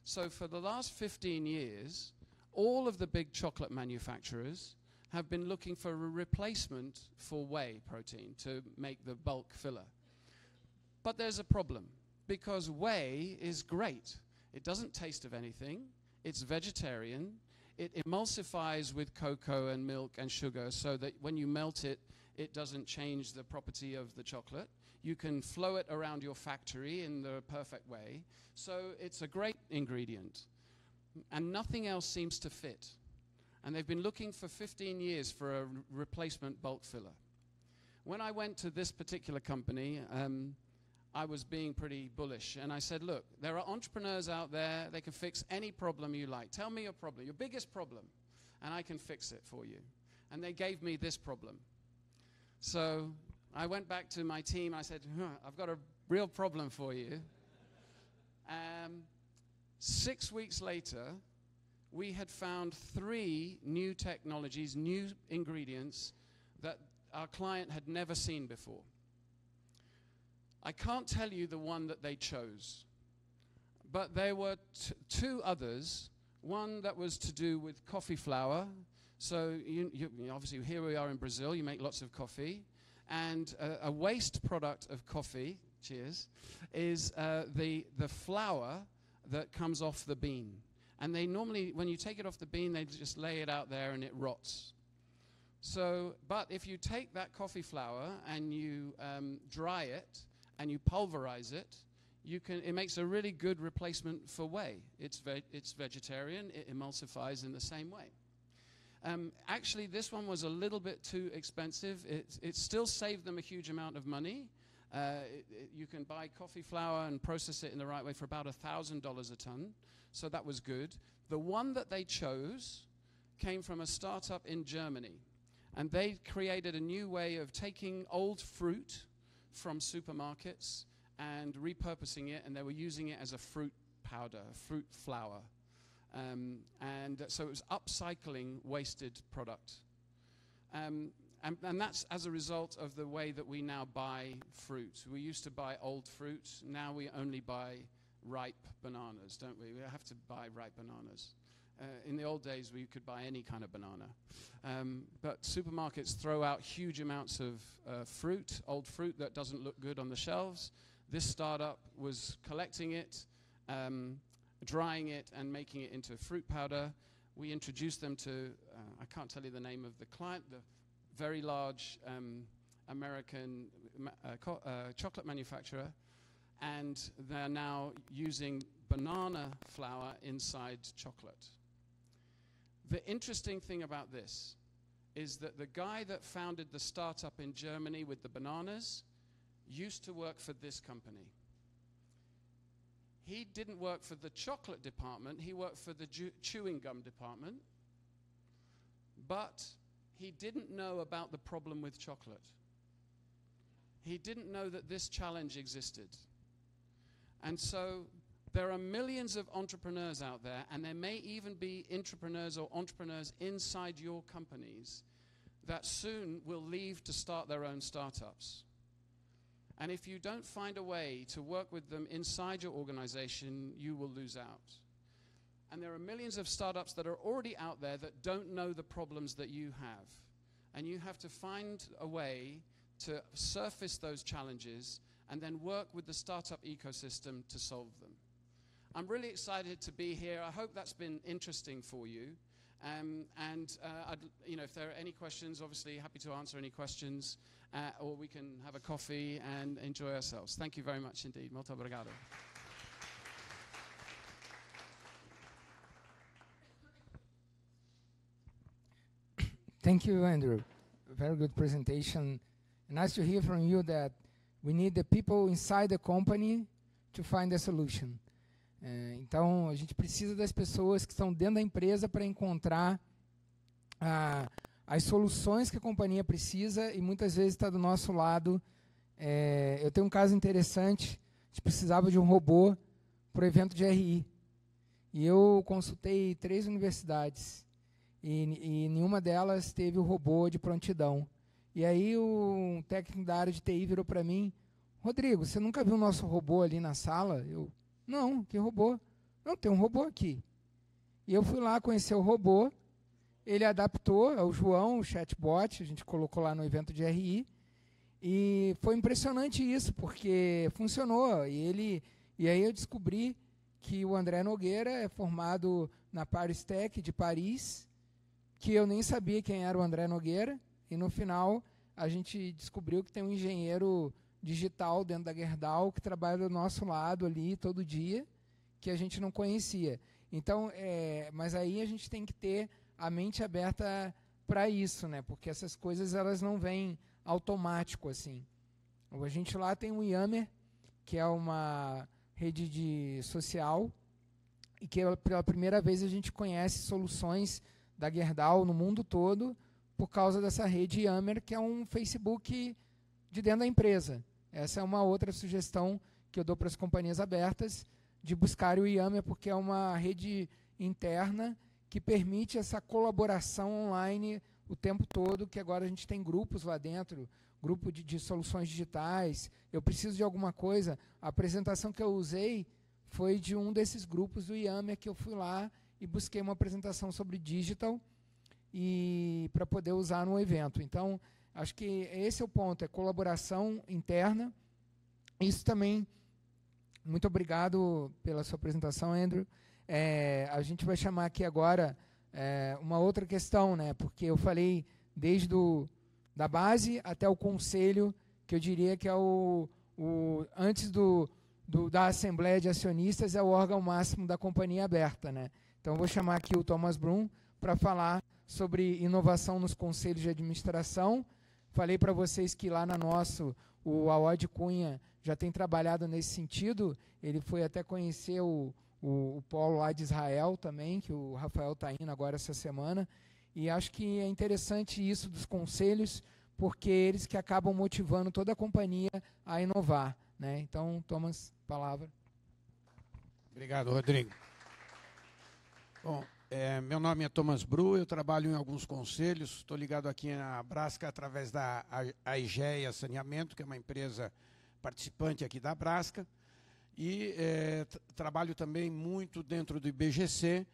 So for the last 15 years, all of the big chocolate manufacturers have been looking for a replacement for whey protein to make the bulk filler. But there's a problem, because whey is great. It doesn't taste of anything. It's vegetarian. It emulsifies with cocoa and milk and sugar so that when you melt it, it doesn't change the property of the chocolate. You can flow it around your factory in the perfect way. So it's a great ingredient. And nothing else seems to fit. And they've been looking for 15 years for a replacement bulk filler. When I went to this particular company, I was being pretty bullish. And I said, look, there are entrepreneurs out there. They can fix any problem you like. Tell me your problem, your biggest problem, and I can fix it for you. And they gave me this problem. So I went back to my team. I said, I've got a real problem for you. 6 weeks later, we had found 3 new technologies, new ingredients that our client had never seen before. I can't tell you the one that they chose, but there were 2 others. One that was to do with coffee flour. So you obviously, here we are in Brazil, you make lots of coffee. And a waste product of coffee, cheers, is the flour that comes off the bean. And they normally, when you take it off the bean, they just lay it out there and it rots. So, but if you take that coffee flour and you dry it and you pulverize it, it makes a really good replacement for whey. It's vegetarian, it emulsifies in the same way. Actually, this one was a little bit too expensive. It still saved them a huge amount of money. You can buy coffee flour and process it in the right way for about $1,000 a ton. So that was good. The one that they chose came from a startup in Germany. And they created a new way of taking old fruit from supermarkets and repurposing it. And they were using it as a fruit powder, fruit flour. And so it was upcycling wasted product. And that's as a result of the way that we now buy fruit. We used to buy old fruit. Now we only buy ripe bananas, don't we? We have to buy ripe bananas. In the old days, we could buy any kind of banana. But supermarkets throw out huge amounts of fruit, old fruit that doesn't look good on the shelves. This startup was collecting it, drying it, and making it into fruit powder. We introduced them to, I can't tell you the name of the client, the very large American chocolate manufacturer, and they're now using banana flour inside chocolate. The interesting thing about this is that the guy that founded the startup in Germany with the bananas used to work for this company. He didn't work for the chocolate department, he worked for the chewing gum department, but he didn't know about the problem with chocolate. He didn't know that this challenge existed. And so there are millions of entrepreneurs out there, and there may even be intrapreneurs or entrepreneurs inside your companies that soon will leave to start their own startups. And if you don't find a way to work with them inside your organization, you will lose out. And there are millions of startups that are already out there that don't know the problems that you have. And you have to find a way to surface those challenges and then work with the startup ecosystem to solve them. I'm really excited to be here. I hope that's been interesting for you. If there are any questions, obviously happy to answer any questions, or we can have a coffee and enjoy ourselves. Thank you very much indeed. Muito obrigado. Thank you, Andrew. Very good presentation. Nice to hear from you that we need the people inside the company to find a solution. Então, a gente precisa das pessoas que estão dentro da empresa para encontrar as soluções que a companhia precisa e muitas vezes está do nosso lado. Eu tenho um caso interessante, a gente precisava de um robô para o evento de RI. E eu consultei 3 universidades e nenhuma delas teve o robô de prontidão. E aí um técnico da área de TI virou para mim: Rodrigo, você nunca viu o nosso robô ali na sala? Eu: não, que robô? Não, tem um robô aqui. E eu fui lá conhecer o robô, ele adaptou ao João, o chatbot, a gente colocou lá no evento de RI, e foi impressionante isso, porque funcionou. E aí eu descobri que o André Nogueira é formado na Paris Tech de Paris, que eu nem sabia quem era o André Nogueira, e no final a gente descobriu que tem um engenheiro digital dentro da Gerdau que trabalha do nosso lado ali todo dia, que a gente não conhecia. Então, mas aí a gente tem que ter a mente aberta para isso, né? Porque essas coisas elas não vêm automático assim. A gente lá tem o Yammer, que é uma rede social, e que pela primeira vez a gente conhece soluções da Gerdau no mundo todo por causa dessa rede Yammer, que é um Facebook de dentro da empresa. Essa é uma outra sugestão que eu dou para as companhias abertas, de buscar o Yammer, porque é uma rede interna que permite essa colaboração online o tempo todo, que agora a gente tem grupos lá dentro, grupo de soluções digitais, eu preciso de alguma coisa. A apresentação que eu usei foi de um desses grupos do Yammer, que eu fui lá e busquei uma apresentação sobre digital e para poder usar no evento. Então, acho que esse é o ponto, é colaboração interna. Isso também, muito obrigado pela sua apresentação, Andrew. A gente vai chamar aqui agora uma outra questão, né? Porque eu falei desde da base até o conselho, que eu diria que é antes da Assembleia de Acionistas, é o órgão máximo da companhia aberta, né? Então, eu vou chamar aqui o Thomas Brum para falar sobre inovação nos conselhos de administração. Falei para vocês que lá na o Aod Cunha já tem trabalhado nesse sentido. Ele foi até conhecer o polo lá de Israel também, que o Rafael está indo agora essa semana. E acho que é interessante isso dos conselhos, porque eles que acabam motivando toda a companhia a inovar, né? Então, Thomas, palavra. Obrigado, Rodrigo. Bom, meu nome é Thomas Bru, eu trabalho em alguns conselhos, estou ligado aqui na Brasca através da Aegea Saneamento, que é uma empresa participante aqui da Brasca, e trabalho também muito dentro do IBGC,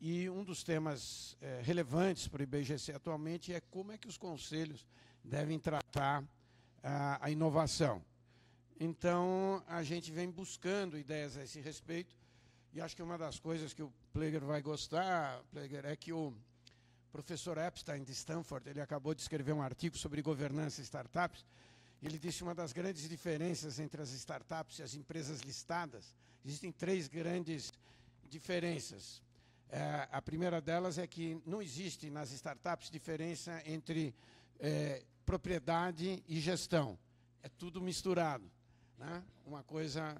e um dos temas relevantes para o IBGC atualmente é como é que os conselhos devem tratar a inovação. Então, a gente vem buscando ideias a esse respeito, e acho que uma das coisas que o Plager vai gostar, Plager, é que o professor Epstein, de Stanford, ele acabou de escrever um artigo sobre governança e startups. Ele disse que uma das grandes diferenças entre as startups e as empresas listadas, existem 3 grandes diferenças. A primeira delas é que não existe nas startups diferença entre propriedade e gestão. É tudo misturado, né? Uma coisa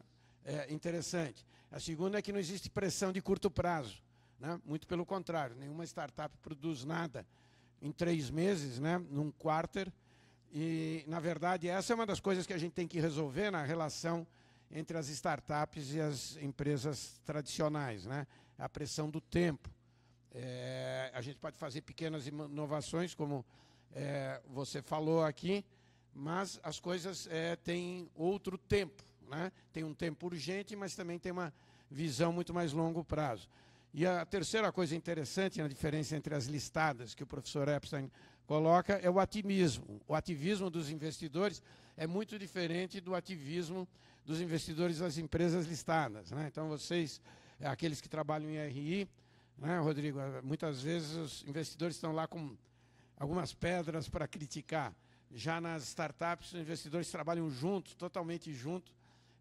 interessante. A segunda é que não existe pressão de curto prazo, né? Muito pelo contrário, nenhuma startup produz nada em 3 meses, né? Num quarter. E, na verdade, essa é uma das coisas que a gente tem que resolver na relação entre as startups e as empresas tradicionais, né? A pressão do tempo. A gente pode fazer pequenas inovações, como você falou aqui, mas as coisas têm outro tempo, né? Tem um tempo urgente, mas também tem uma visão muito mais longo prazo. E a terceira coisa interessante na diferença entre as listadas, que o professor Epstein coloca, é o ativismo. O ativismo dos investidores é muito diferente do ativismo dos investidores das empresas listadas, né? Então, vocês, aqueles que trabalham em RI, né, Rodrigo, muitas vezes os investidores estão lá com algumas pedras para criticar. Já nas startups, os investidores trabalham juntos, totalmente juntos,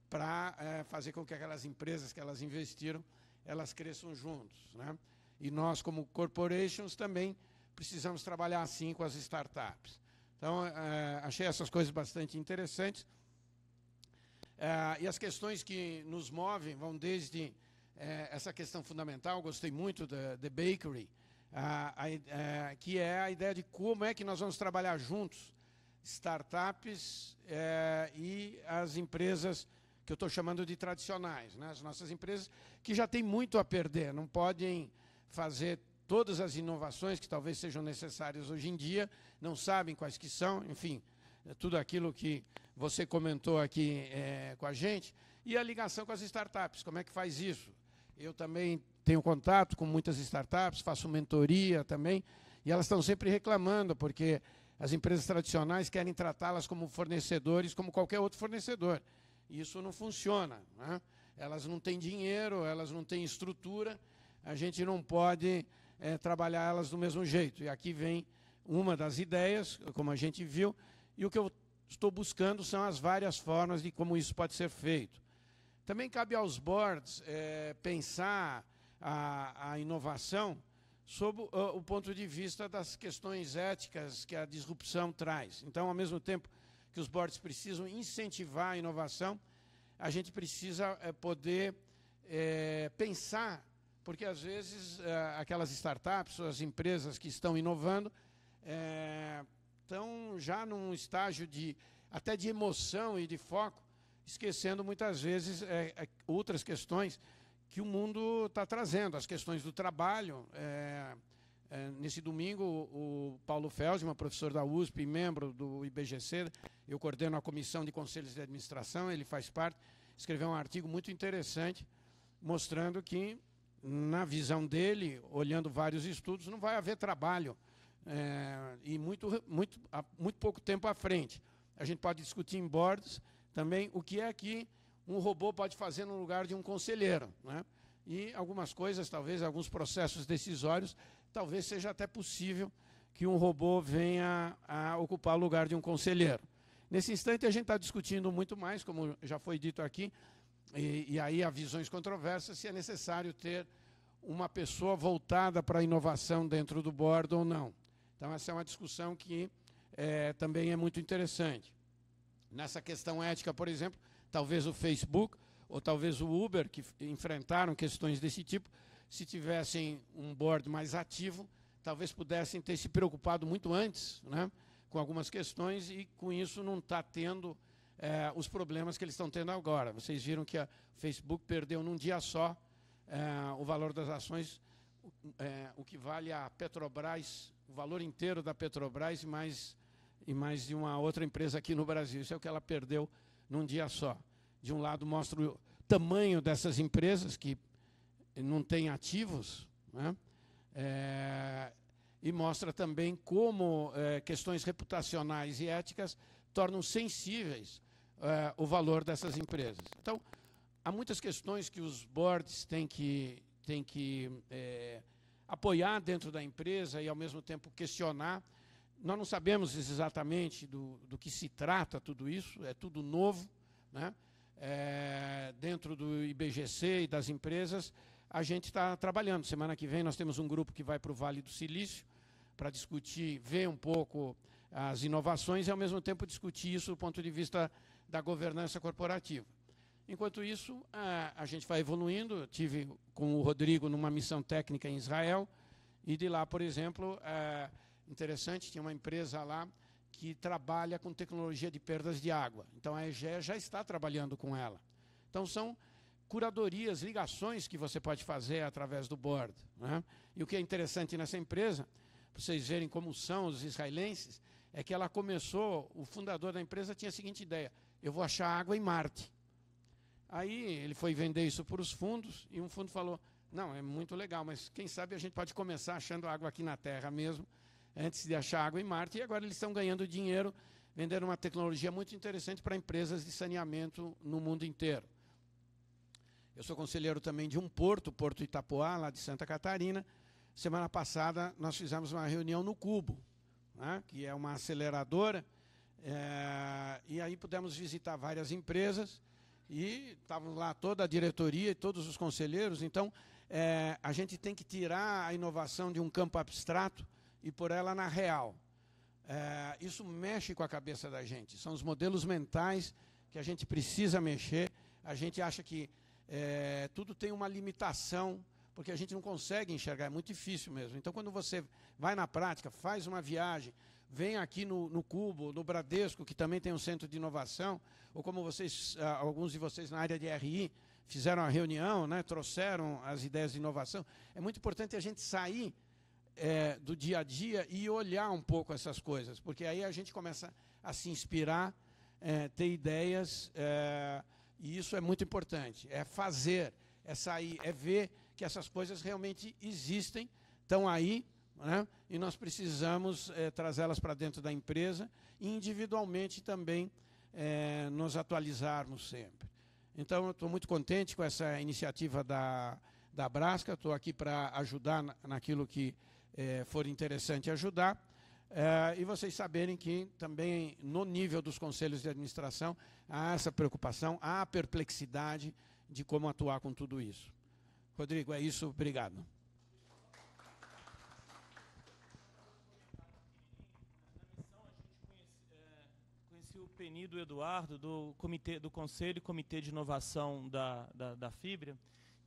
para fazer com que aquelas empresas que elas investiram, elas cresçam juntos, né? E nós, como corporations, também precisamos trabalhar assim com as startups. Então, achei essas coisas bastante interessantes. E as questões que nos movem vão desde essa questão fundamental, gostei muito da The Bakery, que é a ideia de como é que nós vamos trabalhar juntos, startups e as empresas que eu estou chamando de tradicionais, né? As nossas empresas que já têm muito a perder, não podem fazer todas as inovações que talvez sejam necessárias hoje em dia, não sabem quais que são, enfim, tudo aquilo que você comentou aqui com a gente, e a ligação com as startups, como é que faz isso? Eu também tenho contato com muitas startups, faço mentoria também, e elas estão sempre reclamando, porque as empresas tradicionais querem tratá-las como fornecedores, como qualquer outro fornecedor. Isso não funciona, né? Elas não têm dinheiro, elas não têm estrutura, a gente não pode trabalhar elas do mesmo jeito. E aqui vem uma das ideias, como a gente viu, e o que eu estou buscando são as várias formas de como isso pode ser feito. Também cabe aos boards pensar a inovação sob o ponto de vista das questões éticas que a disrupção traz. Então, ao mesmo tempo que os boards precisam incentivar a inovação, a gente precisa poder pensar, porque às vezes aquelas startups, as empresas que estão inovando, estão já num estágio até de emoção e de foco, esquecendo muitas vezes outras questões que o mundo está trazendo, as questões do trabalho. Nesse domingo, o Paulo Feldman, professor da USP e membro do IBGC, eu coordeno a comissão de conselhos de administração, ele faz parte, escreveu um artigo muito interessante, mostrando que, na visão dele, olhando vários estudos, não vai haver trabalho e muito pouco tempo à frente. A gente pode discutir em boards também o que é que um robô pode fazer no lugar de um conselheiro, né? E algumas coisas, talvez alguns processos decisórios, talvez seja até possível que um robô venha a ocupar o lugar de um conselheiro. Nesse instante, a gente está discutindo muito mais, como já foi dito aqui, e aí há visões controversas, se é necessário ter uma pessoa voltada para a inovação dentro do board ou não. Então, essa é uma discussão que também é muito interessante. Nessa questão ética, por exemplo, talvez o Facebook ou talvez o Uber, que enfrentaram questões desse tipo, se tivessem um board mais ativo, talvez pudessem ter se preocupado muito antes, né, com algumas questões, e com isso não está tendo os problemas que eles estão tendo agora. Vocês viram que a Facebook perdeu num dia só o valor das ações, o que vale a Petrobras, o valor inteiro da Petrobras e mais de uma outra empresa aqui no Brasil. Isso é o que ela perdeu num dia só. De um lado, mostra o tamanho dessas empresas que não têm ativos, né? E mostra também como questões reputacionais e éticas tornam sensíveis o valor dessas empresas. Então, há muitas questões que os boards têm que apoiar dentro da empresa e, ao mesmo tempo, questionar. Nós não sabemos exatamente do que se trata tudo isso, é tudo novo, né? Dentro do IBGC e das empresas, a gente está trabalhando. Semana que vem nós temos um grupo que vai para o Vale do Silício para discutir, ver um pouco as inovações e, ao mesmo tempo, discutir isso do ponto de vista da governança corporativa. Enquanto isso, a gente vai evoluindo. Eu tive com o Rodrigo numa missão técnica em Israel, e de lá, por exemplo, interessante, tinha uma empresa lá que trabalha com tecnologia de perdas de água. Então, a EGEA já está trabalhando com ela. Então, são curadorias, ligações que você pode fazer através do board, né? E o que é interessante nessa empresa, para vocês verem como são os israelenses, é que ela começou, o fundador da empresa tinha a seguinte ideia: eu vou achar água em Marte. Aí ele foi vender isso para os fundos, e um fundo falou: não, é muito legal, mas quem sabe a gente pode começar achando água aqui na Terra mesmo, antes de achar água em Marte. E agora eles estão ganhando dinheiro, vendendo uma tecnologia muito interessante para empresas de saneamento no mundo inteiro. Eu sou conselheiro também de um porto, Porto Itapoá, lá de Santa Catarina. Semana passada nós fizemos uma reunião no Cubo, né, que é uma aceleradora, e aí pudemos visitar várias empresas, e estavam lá toda a diretoria e todos os conselheiros. Então, a gente tem que tirar a inovação de um campo abstrato e pôr ela na real. Isso mexe com a cabeça da gente. São os modelos mentais que a gente precisa mexer. A gente acha que tudo tem uma limitação, porque a gente não consegue enxergar, é muito difícil mesmo. Então, quando você vai na prática, faz uma viagem, vem aqui no Cubo, no Bradesco, que também tem um centro de inovação, ou como vocês, alguns de vocês na área de RI, fizeram a reunião, né, trouxeram as ideias de inovação. É muito importante a gente sair do dia a dia e olhar um pouco essas coisas, porque aí a gente começa a se inspirar, ter ideias, e isso é muito importante. É fazer, é sair, é ver que essas coisas realmente existem, estão aí, né? E nós precisamos trazê-las para dentro da empresa e individualmente também nos atualizarmos sempre. Então, eu estou muito contente com essa iniciativa da Brasca. Estou aqui para ajudar naquilo que for interessante ajudar. E vocês saberem que também no nível dos conselhos de administração há essa preocupação, há a perplexidade de como atuar com tudo isso. Rodrigo, é isso, obrigado. Conheci o Peni do Eduardo, do Conselho e Comitê de Inovação da Fibria,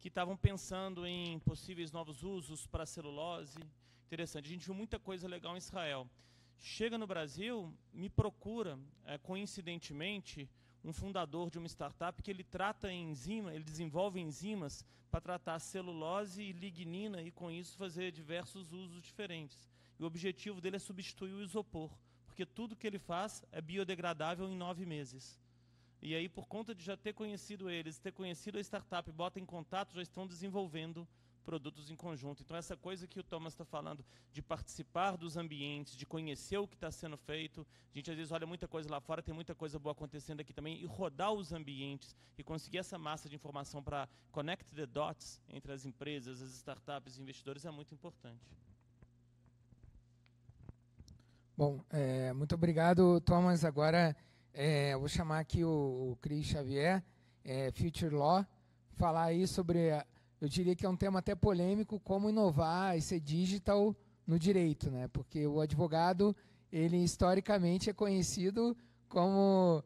que estavam pensando em possíveis novos usos para celulose. Interessante, a gente viu muita coisa legal em Israel. Chega no Brasil, me procura, coincidentemente, um fundador de uma startup que ele trata ele desenvolve enzimas para tratar celulose e lignina e com isso fazer diversos usos diferentes. E o objetivo dele é substituir o isopor, porque tudo que ele faz é biodegradável em 9 meses. E aí, por conta de já ter conhecido eles, ter conhecido a startup, bota em contato, já estão desenvolvendo produtos em conjunto. Então, essa coisa que o Thomas está falando, de participar dos ambientes, de conhecer o que está sendo feito, a gente às vezes olha muita coisa lá fora, tem muita coisa boa acontecendo aqui também, e rodar os ambientes e conseguir essa massa de informação para connect the dots entre as empresas, as startups e investidores é muito importante. Bom, muito obrigado, Thomas. Agora eu vou chamar aqui o Cris Xavier, Future Law, falar aí sobre, eu diria que é um tema até polêmico, como inovar e ser digital no direito, né? Porque o advogado, ele historicamente é conhecido como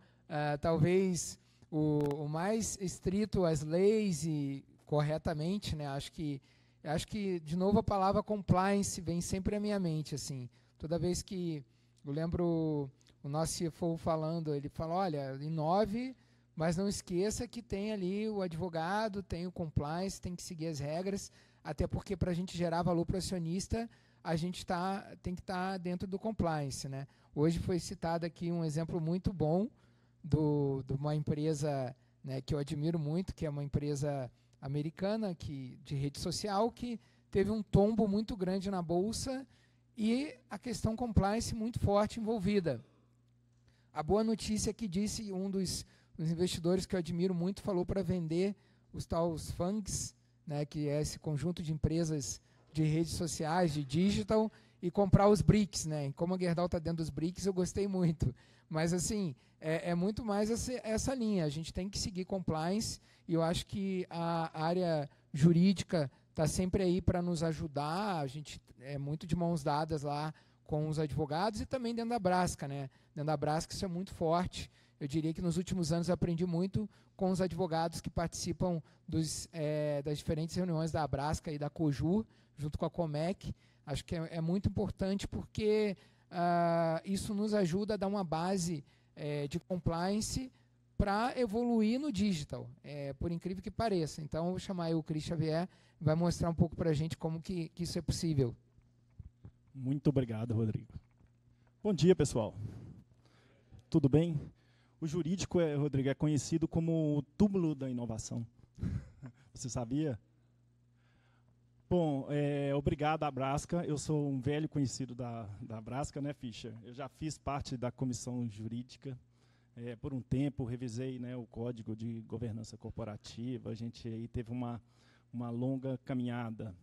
talvez o mais estrito às leis e corretamente, né? Acho que, de novo, a palavra compliance vem sempre à minha mente, assim. Toda vez que eu lembro o nosso CFO falando, ele fala, olha, inove, mas não esqueça que tem ali o advogado, tem o compliance, tem que seguir as regras, até porque para a gente gerar valor para o acionista, a gente tem que estar dentro do compliance, né? Hoje foi citado aqui um exemplo muito bom de uma empresa, né, que eu admiro muito, que é uma empresa americana de rede social, que teve um tombo muito grande na bolsa e a questão compliance muito forte envolvida. A boa notícia é que disse um dos investidores que eu admiro muito, falou para vender os funds, né, que é esse conjunto de empresas de redes sociais, de digital, e comprar os BRICS, né? E como a Gerdau está dentro dos BRICS, eu gostei muito. Mas, assim, é muito mais essa linha. A gente tem que seguir compliance, e eu acho que a área jurídica está sempre aí para nos ajudar. A gente é muito de mãos dadas lá com os advogados e também dentro da Brasca, né? Dentro da Brasca isso é muito forte. Eu diria que nos últimos anos eu aprendi muito com os advogados que participam das diferentes reuniões da Brasca e da COJUR, junto com a Comec. Acho que é muito importante porque isso nos ajuda a dar uma base de compliance para evoluir no digital, por incrível que pareça. Então, eu vou chamar aí o Cris Xavier, vai mostrar um pouco para a gente como que isso é possível. Muito obrigado, Rodrigo. Bom dia, pessoal. Tudo bem? O jurídico, Rodrigo, é conhecido como o túmulo da inovação. Você sabia? Bom, obrigado à Brasca. Eu sou um velho conhecido da Brasca, né, Fischer? Eu já fiz parte da comissão jurídica. Por um tempo, revisei, né, o Código de Governança Corporativa. A gente aí teve uma longa caminhada.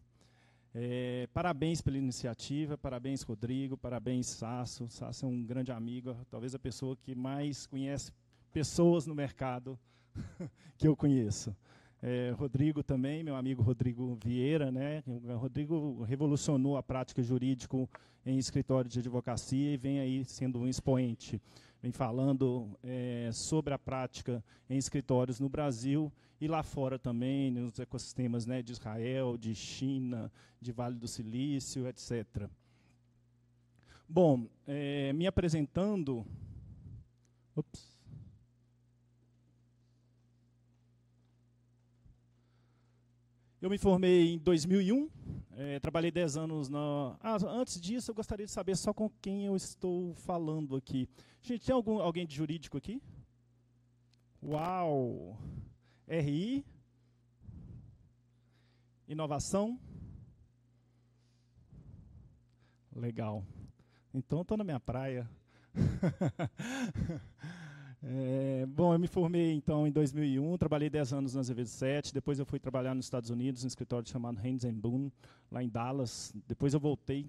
Parabéns pela iniciativa, parabéns, Rodrigo, parabéns, Sasso. Sasso é um grande amigo, talvez a pessoa que mais conhece pessoas no mercado que eu conheço. Rodrigo também, meu amigo Rodrigo Vieira, né? O Rodrigo revolucionou a prática jurídica em escritório de advocacia e vem aí sendo um expoente. Vem falando sobre a prática em escritórios no Brasil e lá fora também, nos ecossistemas, né, de Israel, de China, de Vale do Silício, etc. Bom, me apresentando... Ops. Eu me formei em 2001, trabalhei 10 anos na... antes disso, eu gostaria de saber só com quem eu estou falando aqui. Gente, tem alguém de jurídico aqui? Uau! RI? Inovação? Legal. Então, estou na minha praia. Bom, eu me formei, então, em 2001, trabalhei 10 anos na ZV7, depois eu fui trabalhar nos Estados Unidos, num escritório chamado Haynes & Boone, lá em Dallas. Depois eu voltei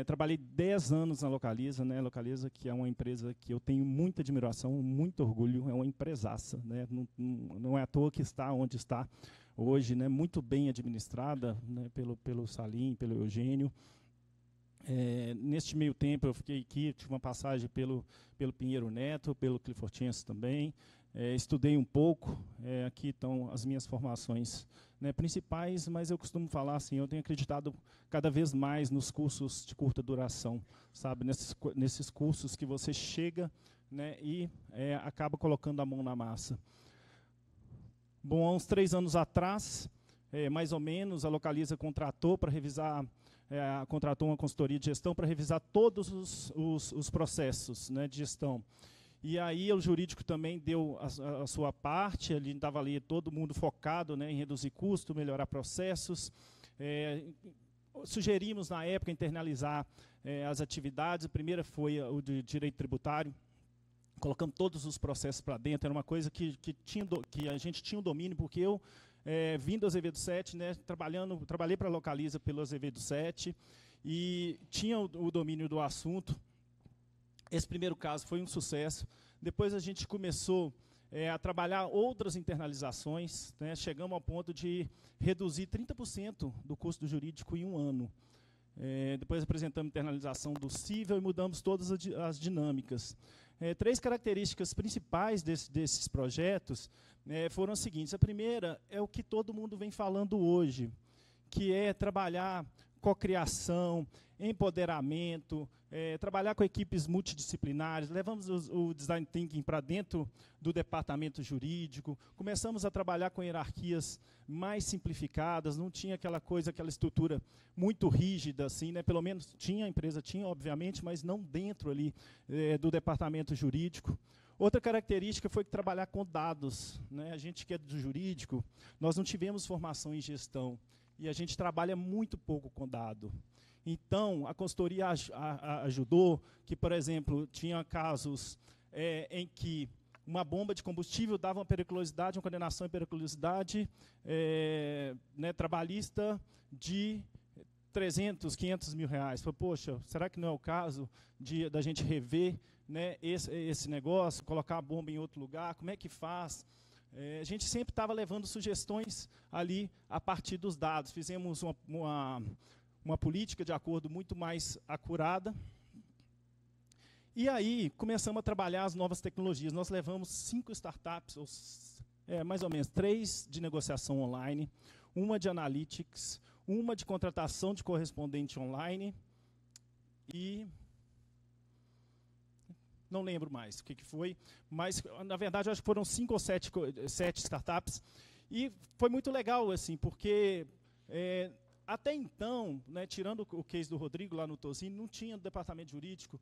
Trabalhei 10 anos na Localiza, né? Localiza, que é uma empresa que eu tenho muita admiração, muito orgulho, é uma empresaça, né? Não é à toa que está onde está hoje, né? Muito bem administrada, né? pelo Salim, pelo Eugênio. Neste meio tempo eu fiquei aqui, tive uma passagem pelo Pinheiro Neto, pelo Clifortiense também. Estudei um pouco, aqui estão as minhas formações, né, principais, mas eu costumo falar assim, eu tenho acreditado cada vez mais nos cursos de curta duração, sabe, nesses cursos que você chega, né, e acaba colocando a mão na massa. Bom, há uns 3 anos atrás, mais ou menos, a Localiza contratou para revisar, contratou uma consultoria de gestão para revisar todos os processos, né, de gestão. E aí o jurídico também deu a sua parte, ele estava ali todo mundo focado, né, em reduzir custo, melhorar processos. Sugerimos, na época, internalizar as atividades. A primeira foi o de direito tributário. Colocamos todos os processos para dentro. Era uma coisa que a gente tinha um domínio, porque eu, vindo do Azevedo 7, né, trabalhei para a Localiza pelo Azevedo 7, e tinha o domínio do assunto. Esse primeiro caso foi um sucesso. Depois a gente começou a trabalhar outras internalizações, né? Chegamos ao ponto de reduzir 30% do custo jurídico em um ano. Depois apresentamos internalização do cível e mudamos todas as dinâmicas. 3 características principais desses projetos foram as seguintes. A primeira é o que todo mundo vem falando hoje, que é trabalhar cocriação, empoderamento, trabalhar com equipes multidisciplinares. Levamos o design thinking para dentro do departamento jurídico, começamos a trabalhar com hierarquias mais simplificadas, não tinha aquela estrutura muito rígida, assim, né? Pelo menos a empresa tinha, obviamente, mas não dentro ali do departamento jurídico. Outra característica foi trabalhar com dados, né? A gente que é do jurídico, nós não tivemos formação em gestão, e a gente trabalha muito pouco com dado. Então, a consultoria ajudou que, por exemplo, tinha casos em que uma bomba de combustível dava uma periculosidade, uma condenação em periculosidade né, trabalhista de 300, 500 mil reais. Falei, poxa, será que não é o caso da gente rever, né, esse negócio, colocar a bomba em outro lugar? Como é que faz? A gente sempre estava levando sugestões ali a partir dos dados. Fizemos uma política de acordo muito mais acurada. E aí começamos a trabalhar as novas tecnologias. Nós levamos 5 startups, mais ou menos 3 de negociação online, uma de analytics, uma de contratação de correspondente online e não lembro mais o que foi, mas, na verdade, acho que foram 5 ou 7 startups. E foi muito legal, assim, porque até então, né, tirando o case do Rodrigo lá no Tozini, não tinha departamento jurídico,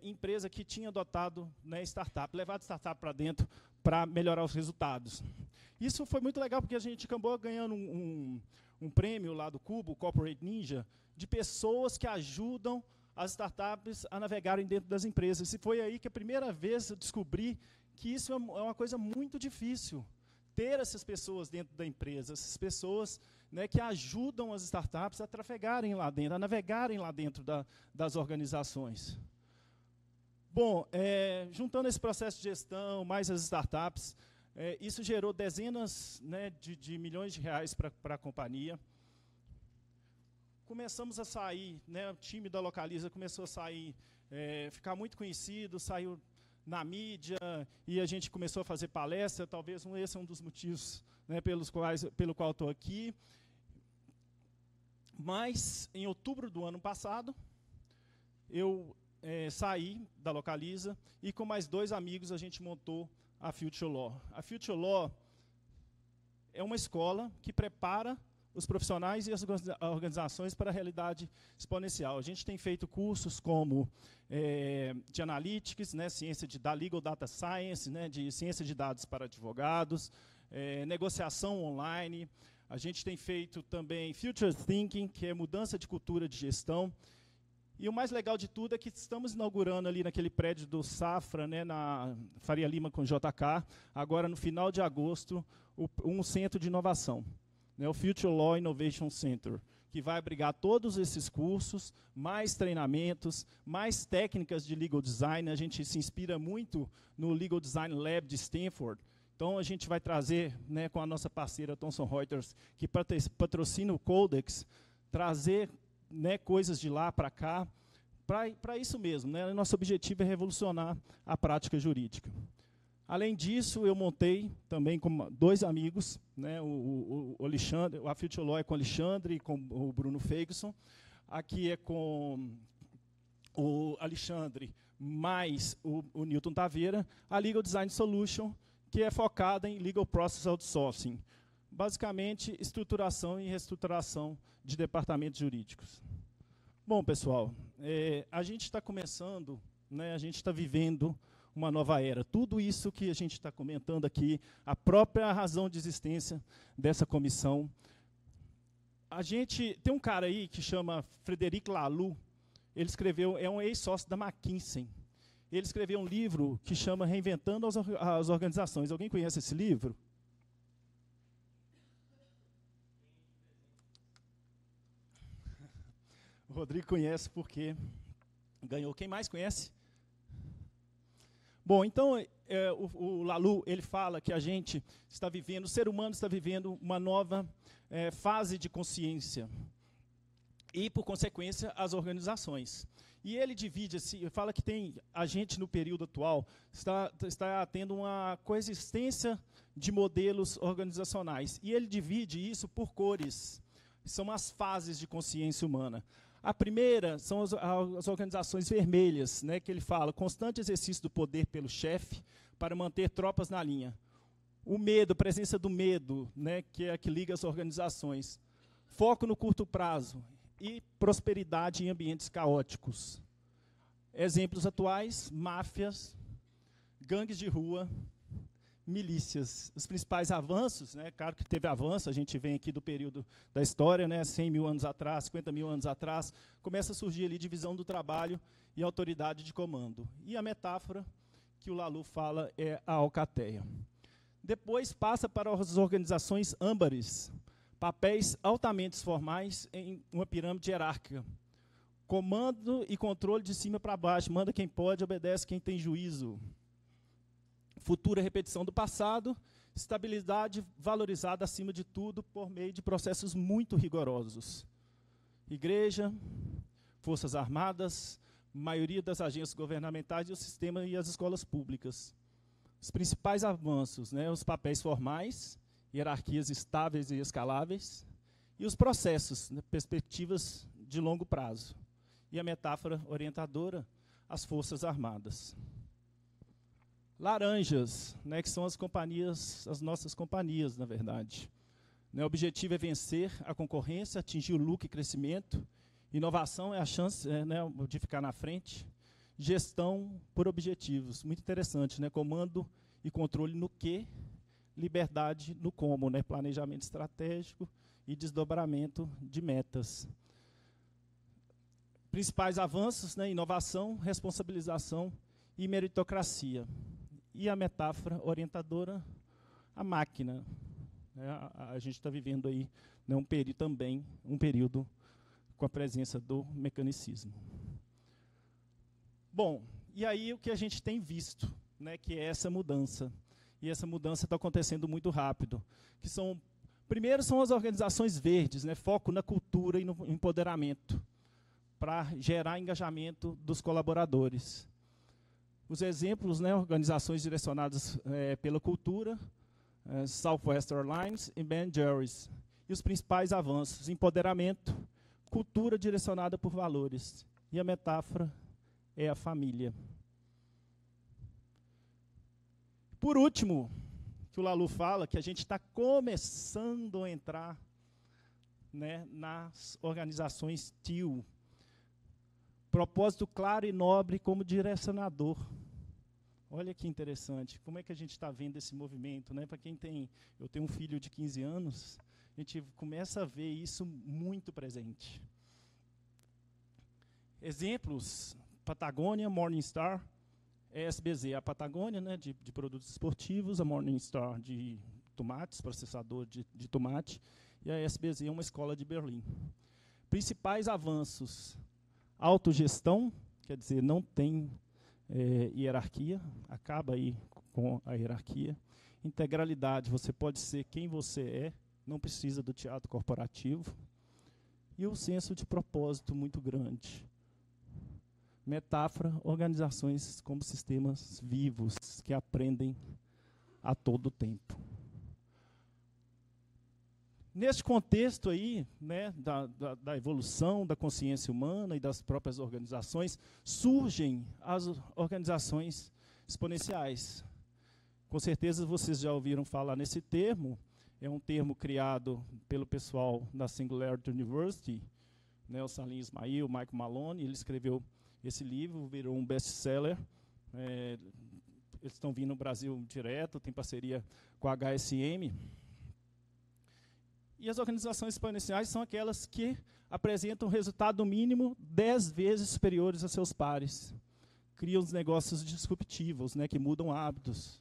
empresa que tinha adotado, né, startup, levado startup para dentro para melhorar os resultados. Isso foi muito legal, porque a gente acabou ganhando um prêmio lá do Cubo, Corporate Ninja, de pessoas que ajudam as startups a navegarem dentro das empresas. E foi aí que a primeira vez eu descobri que isso é uma coisa muito difícil, ter essas pessoas dentro da empresa, essas pessoas, né, que ajudam as startups a trafegarem lá dentro, a navegarem lá dentro das organizações. Bom, juntando esse processo de gestão, mais as startups, isso gerou dezenas, né, de milhões de reais para a companhia. Começamos a sair, né, o time da Localiza começou a sair, ficar muito conhecido, saiu na mídia, e a gente começou a fazer palestra. Talvez esse é um dos motivos, né, pelo qual estou aqui. Mas, em outubro do ano passado, eu saí da Localiza e, com mais 2 amigos, a gente montou a Future Law. A Future Law é uma escola que prepara os profissionais e as organizações para a realidade exponencial. A gente tem feito cursos como de analytics, né, ciência de legal data science, né, de ciência de dados para advogados, negociação online. A gente tem feito também future thinking, que é mudança de cultura de gestão. E o mais legal de tudo é que estamos inaugurando ali naquele prédio do Safra, né, na Faria Lima com JK, agora no final de agosto, um centro de inovação, né, o Future Law Innovation Center, que vai abrigar todos esses cursos, mais treinamentos, mais técnicas de legal design. A gente se inspira muito no Legal Design Lab de Stanford. Então, a gente vai trazer, né, com a nossa parceira Thomson Reuters, que patrocina o Codex, trazer, né, coisas de lá para cá, para isso mesmo. Né, nosso objetivo é revolucionar a prática jurídica. Além disso, eu montei também com 2 amigos, né, o Alexandre, a Future Law é com o Alexandre e com o Bruno Ferguson. Aqui é com o Alexandre mais o Newton Taveira, a Legal Design Solution, que é focada em Legal Process Outsourcing. Basicamente, estruturação e reestruturação de departamentos jurídicos. Bom, pessoal, a gente está começando, né, a gente está vivendo uma nova era. Tudo isso que a gente está comentando aqui, a própria razão de existência dessa comissão. A gente tem um cara aí que chama Frederic Laloux. Ele escreveu, é um ex-sócio da McKinsey. Ele escreveu um livro que chama Reinventando as Organizações. Alguém conhece esse livro? O Rodrigo conhece porque ganhou. Quem mais conhece? Bom, então, o Laloux, ele fala que a gente está vivendo, o ser humano está vivendo uma nova fase de consciência. E, por consequência, as organizações. E ele divide, assim, fala que a gente, no período atual, está tendo uma coexistência de modelos organizacionais. E ele divide isso por cores. São as fases de consciência humana. A primeira são as organizações vermelhas, né, que ele fala, constante exercício do poder pelo chefe para manter tropas na linha. O medo, presença do medo, né, que é a que liga as organizações. Foco no curto prazo e prosperidade em ambientes caóticos. Exemplos atuais, máfias, gangues de rua, milícias. Os principais avanços, né, claro que teve avanço, a gente vem aqui do período da história, né, 100 mil anos atrás, 50 mil anos atrás, começa a surgir ali divisão do trabalho e autoridade de comando. E a metáfora que o Laloux fala é a alcateia. Depois passa para as organizações âmbares, papéis altamente formais em uma pirâmide hierárquica. Comando e controle de cima para baixo, manda quem pode, obedece quem tem juízo. Futura repetição do passado, estabilidade valorizada acima de tudo por meio de processos muito rigorosos. Igreja, Forças Armadas, maioria das agências governamentais e o sistema e as escolas públicas. Os principais avanços, né, os papéis formais, hierarquias estáveis e escaláveis, e os processos, né, perspectivas de longo prazo. E a metáfora orientadora, as Forças Armadas. Laranjas, né, que são as companhias, as nossas companhias, na verdade. Né, o objetivo é vencer a concorrência, atingir o lucro e crescimento. Inovação é a chance né, de ficar na frente. Gestão por objetivos, muito interessante, né? Comando e controle no que, liberdade no como, né? Planejamento estratégico e desdobramento de metas. Principais avanços, né? Inovação, responsabilização e meritocracia. E a metáfora orientadora, a máquina. Né? A gente está vivendo aí né, um período com a presença do mecanicismo. Bom, e aí o que a gente tem visto, né, que é essa mudança. E essa mudança está acontecendo muito rápido. Primeiro são as organizações verdes, né, foco na cultura e no empoderamento, para gerar engajamento dos colaboradores. Os exemplos, né, organizações direcionadas pela cultura, Southwest Airlines e Ben Jerry's. E os principais avanços, empoderamento, cultura direcionada por valores. E a metáfora é a família. Por último, que o Laloux fala, que a gente está começando a entrar né, nas organizações TIL. Propósito claro e nobre como direcionador. Olha que interessante. Como é que a gente está vendo esse movimento? Né? Para quem eu tenho um filho de 15 anos, a gente começa a ver isso muito presente. Exemplos, Patagônia, Morningstar, SBZ, a Patagônia, né, de produtos esportivos, a Morningstar de tomates, processador de tomate, e a SBZ é uma escola de Berlim. Principais avanços: autogestão, quer dizer, não tem hierarquia, acaba aí com a hierarquia. Integralidade, você pode ser quem você é, não precisa do teatro corporativo. E o senso de propósito muito grande. Metáfora: organizações como sistemas vivos que aprendem a todo tempo. Neste contexto aí, né, da evolução da consciência humana e das próprias organizações, surgem as organizações exponenciais. Com certeza vocês já ouviram falar nesse termo. É um termo criado pelo pessoal da Singularity University, né, o Salim Ismail, o Michael Malone. Ele escreveu esse livro, virou um best-seller. Eles estão vindo no Brasil direto, tem parceria com a HSM. E as organizações exponenciais são aquelas que apresentam resultado mínimo 10 vezes superiores a seus pares. Criam os negócios disruptivos, né, que mudam hábitos,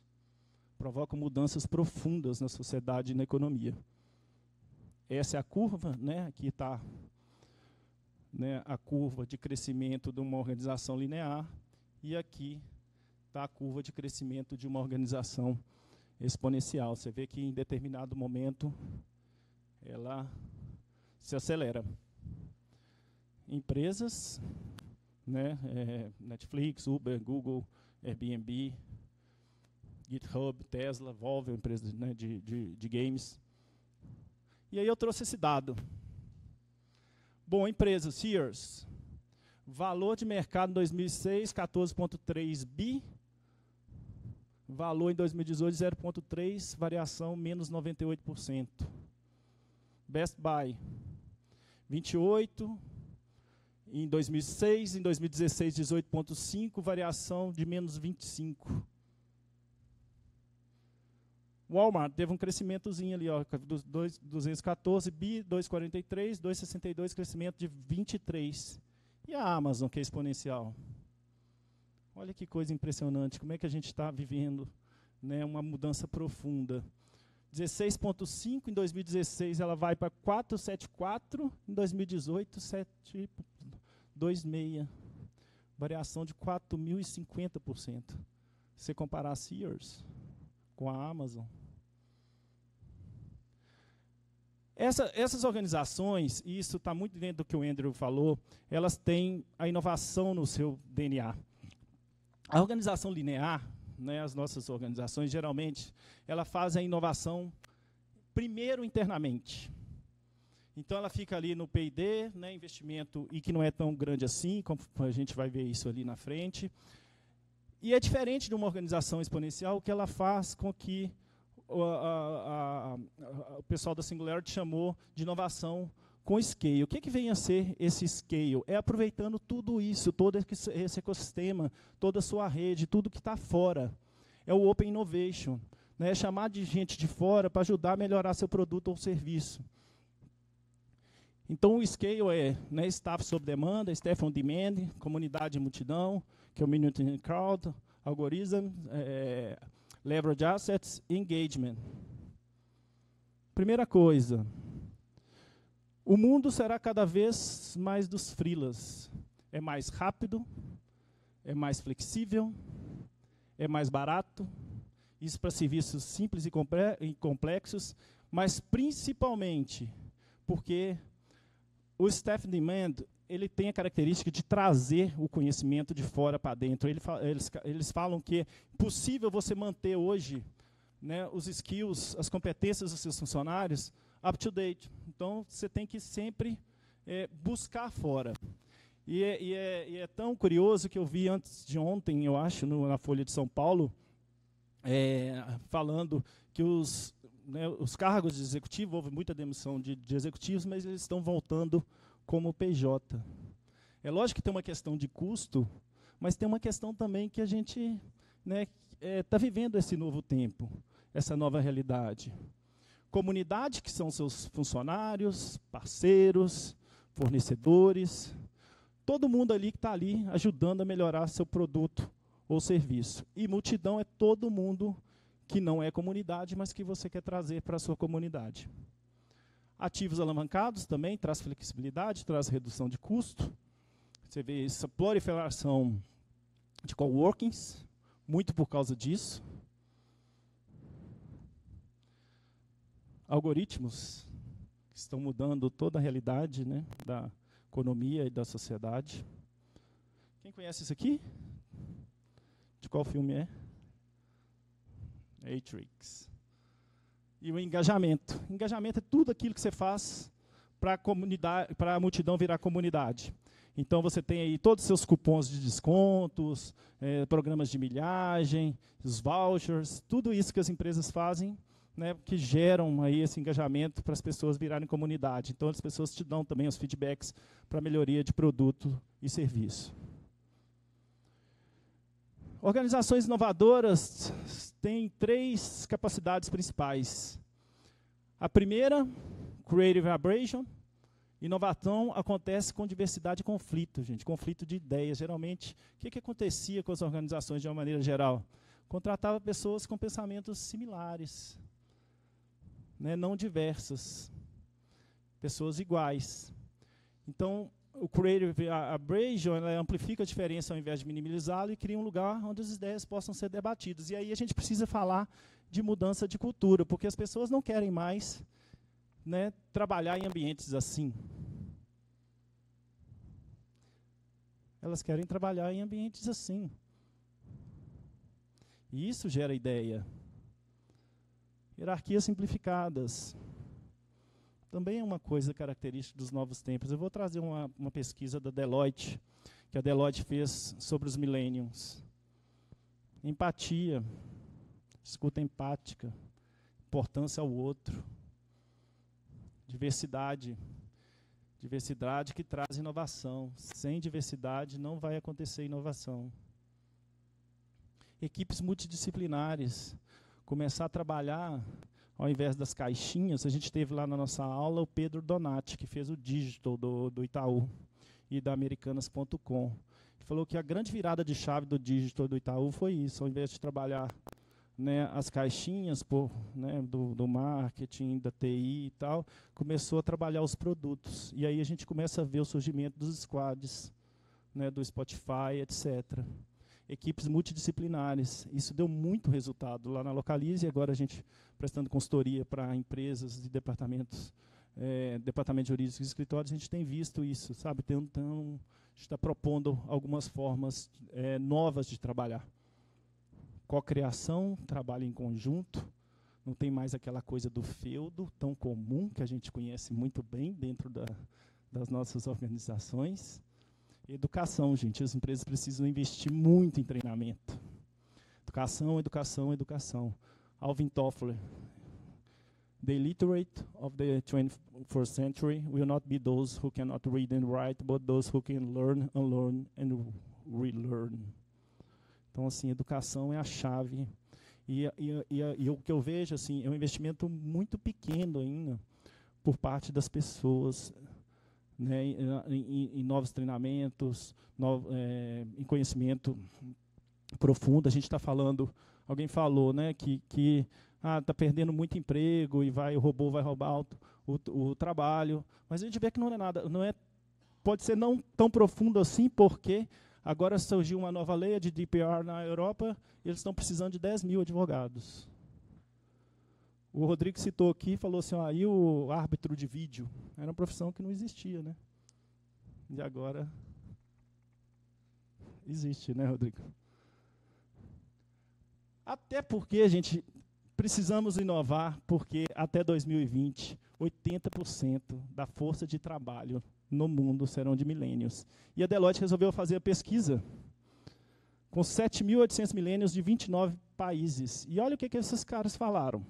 provocam mudanças profundas na sociedade e na economia. Essa é a curva, né? Aqui está, né, a curva de crescimento de uma organização linear, e aqui está a curva de crescimento de uma organização exponencial. Você vê que em determinado momento ela se acelera. Empresas, né, Netflix, Uber, Google, Airbnb, GitHub, Tesla, Volvo, empresa, né, de games. E aí eu trouxe esse dado. Bom, empresa, Sears. Valor de mercado em 2006, 14,3 bi. Valor em 2018, 0,3, variação menos 98%. Best Buy, 28, em 2006, em 2016, 18,5, variação de menos 25. Walmart teve um crescimentozinho ali, ó, 214 bi, 243, 262, crescimento de 23. E a Amazon, que é exponencial? Olha que coisa impressionante, como é que a gente está vivendo, né, uma mudança profunda. 16,5 em 2016, ela vai para 4,74, em 2018, 7,26. Variação de 4.050%. Se você comparar a Sears com a Amazon. Essas organizações, e isso está muito dentro do que o Andrew falou, elas têm a inovação no seu DNA. A organização linear, né, as nossas organizações, geralmente, ela faz a inovação primeiro internamente. Então, ela fica ali no P&D, né, investimento, e que não é tão grande assim, como a gente vai ver isso ali na frente. E é diferente de uma organização exponencial, que ela faz com que o pessoal da Singularity chamou de inovação com scale. O que vem a ser esse scale? É aproveitando tudo isso, todo esse ecossistema, toda a sua rede, tudo que está fora. É o Open Innovation, né? É chamar de gente de fora para ajudar a melhorar seu produto ou serviço. Então, o scale é, né, staff sob demanda, staff on demand, comunidade e multidão, que é o Minute in Crowd, algoritmo, leverage assets e engagement. Primeira coisa, o mundo será cada vez mais dos freelas. É mais rápido, é mais flexível, é mais barato, isso para serviços simples e complexos, mas principalmente porque o staff demand, ele tem a característica de trazer o conhecimento de fora para dentro. Eles falam que é possível você manter hoje, né, os skills, as competências dos seus funcionários up to date. Então, você tem que sempre buscar fora. E é tão curioso que eu vi antes de ontem, eu acho, na Folha de São Paulo, falando que os cargos de executivo, houve muita demissão de executivos, mas eles estão voltando como PJ. É lógico que tem uma questão de custo, mas tem uma questão também que a gente, né, está vivendo esse novo tempo, essa nova realidade. Comunidade, que são seus funcionários, parceiros, fornecedores, todo mundo ali que está ali ajudando a melhorar seu produto ou serviço. E multidão é todo mundo que não é comunidade, mas que você quer trazer para a sua comunidade. Ativos alavancados também, traz flexibilidade, traz redução de custo. Você vê essa proliferação de coworkings, muito por causa disso. Algoritmos que estão mudando toda a realidade, né, da economia e da sociedade. Quem conhece isso aqui? De qual filme é? Matrix. E o engajamento. Engajamento é tudo aquilo que você faz para a multidão virar comunidade. Então, você tem aí todos os seus cupons de descontos, programas de milhagem, os vouchers, tudo isso que as empresas fazem, né, que geram aí esse engajamento para as pessoas virarem comunidade. Então, as pessoas te dão também os feedbacks para melhoria de produto e serviço. Organizações inovadoras têm 3 capacidades principais. A primeira, Creative Abrasion. Inovação acontece com diversidade e conflito, gente, conflito de ideias. Geralmente, o que acontecia com as organizações de uma maneira geral? Contratava pessoas com pensamentos similares, né, não diversas, pessoas iguais. Então, o Creative Abrasion amplifica a diferença ao invés de minimizá-la e cria um lugar onde as ideias possam ser debatidas. E aí a gente precisa falar de mudança de cultura, porque as pessoas não querem mais, né, trabalhar em ambientes assim. Elas querem trabalhar em ambientes assim. E isso gera ideia. Hierarquias simplificadas. Também é uma coisa característica dos novos tempos. Eu vou trazer uma pesquisa da Deloitte, que a Deloitte fez sobre os millennials. Empatia, escuta empática, importância ao outro. Diversidade. Diversidade que traz inovação. Sem diversidade não vai acontecer inovação. Equipes multidisciplinares. Começar a trabalhar, ao invés das caixinhas. A gente teve lá na nossa aula o Pedro Donati, que fez o digital do Itaú e da Americanas.com. Ele falou que a grande virada de chave do digital do Itaú foi isso. Ao invés de trabalhar, né, as caixinhas né, do marketing, da TI e tal, começou a trabalhar os produtos. E aí a gente começa a ver o surgimento dos squads, né, do Spotify, etc. Equipes multidisciplinares. Isso deu muito resultado lá na Localize, e agora a gente prestando consultoria para empresas e departamentos, departamentos jurídicos e escritórios, a gente tem visto isso, sabe? A gente está propondo algumas formas novas de trabalhar. Cocriação, trabalho em conjunto, não tem mais aquela coisa do feudo tão comum, que a gente conhece muito bem dentro das nossas organizações. Educação, gente, as empresas precisam investir muito em treinamento. Educação, educação, educação. Alvin Toffler. The illiterate of the 21st century will not be those who cannot read and write, but those who can learn, unlearn and relearn. Então, assim, educação é a chave. E o que eu vejo, assim, é um investimento muito pequeno ainda por parte das pessoas, né, em novos treinamentos, em conhecimento profundo. A gente está falando, alguém falou, né, que está perdendo muito emprego e o robô vai roubar o trabalho. Mas a gente vê que não é nada, pode ser não tão profundo assim, porque agora surgiu uma nova lei de GDPR na Europa e eles estão precisando de 10 mil advogados. O Rodrigo citou aqui, falou assim, aí o árbitro de vídeo. Era uma profissão que não existia, né? E agora existe, né, Rodrigo? Até porque, gente, precisamos inovar, porque até 2020, 80% da força de trabalho no mundo serão de millennials. E a Deloitte resolveu fazer a pesquisa com 7.800 millennials de 29 países. E olha o que esses caras falaram.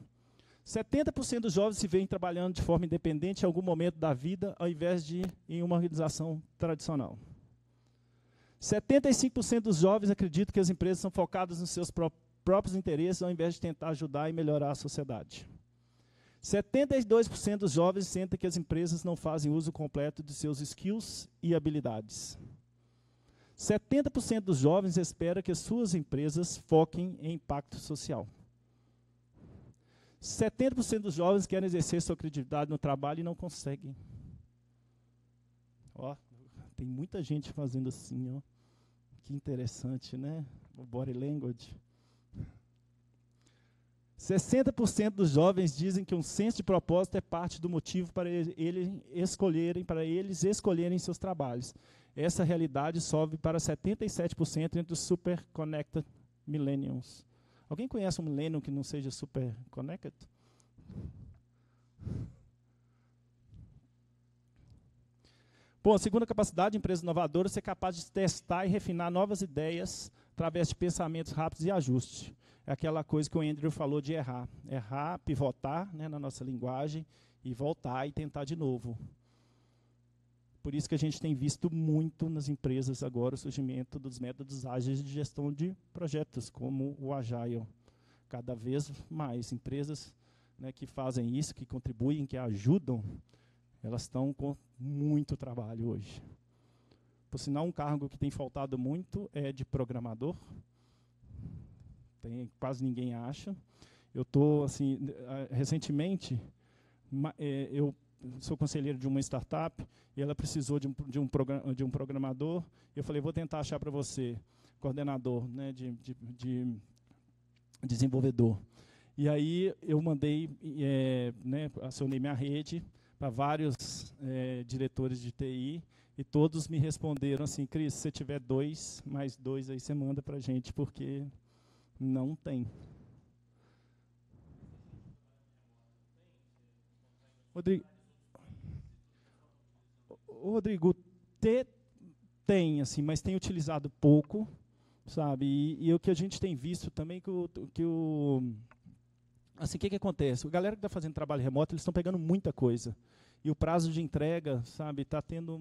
70% dos jovens se veem trabalhando de forma independente em algum momento da vida, ao invés de em uma organização tradicional. 75% dos jovens acreditam que as empresas são focadas nos seus próprios interesses, ao invés de tentar ajudar e melhorar a sociedade. 72% dos jovens sentem que as empresas não fazem uso completo de seus skills e habilidades. 70% dos jovens esperam que as suas empresas foquem em impacto social. 70% dos jovens querem exercer sua criatividade no trabalho e não conseguem. Ó, tem muita gente fazendo assim, ó. Que interessante, né? O body language. 60% dos jovens dizem que um senso de propósito é parte do motivo para eles escolherem seus trabalhos. Essa realidade sobe para 77% entre os super connected millennials. Alguém conhece um millennial que não seja super connected? Bom, a segunda capacidade de empresa inovadora é ser capaz de testar e refinar novas ideias através de pensamentos rápidos e ajustes. É aquela coisa que o Andrew falou de errar. Errar, pivotar, né, na nossa linguagem, e voltar e tentar de novo. Por isso que a gente tem visto muito nas empresas agora o surgimento dos métodos ágeis de gestão de projetos, como o Agile. Cada vez mais empresas, né, que fazem isso, que contribuem, que ajudam, elas estão com muito trabalho hoje. Por sinal, um cargo que tem faltado muito é de programador. Quase ninguém acha. Eu estou, assim, recentemente, eu sou conselheiro de uma startup e ela precisou de um programador. Eu falei, vou tentar achar para você, coordenador, né, de desenvolvedor. E aí eu mandei, né, acionei minha rede para vários diretores de TI e todos me responderam assim, Cris, se você tiver mais dois aí você manda para a gente, porque não tem. Rodrigo, tem, assim, mas tem utilizado pouco, sabe? E o que a gente tem visto também assim, o que acontece? A galera que está fazendo trabalho remoto, eles estão pegando muita coisa. E o prazo de entrega, sabe, está tendo,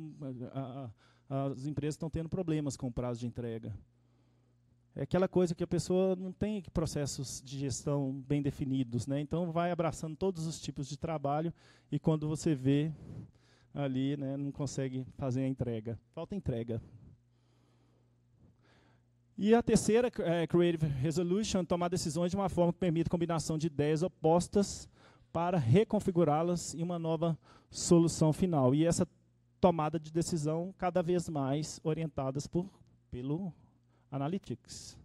as empresas estão tendo problemas com o prazo de entrega. É aquela coisa que a pessoa não tem processos de gestão bem definidos, né? Então vai abraçando todos os tipos de trabalho e quando você vê ali, né, não consegue fazer a entrega. Falta entrega. E a terceira, Creative Resolution, tomar decisões de uma forma que permita a combinação de ideias opostas para reconfigurá-las em uma nova solução final. E essa tomada de decisão cada vez mais orientadas pelo Analytics,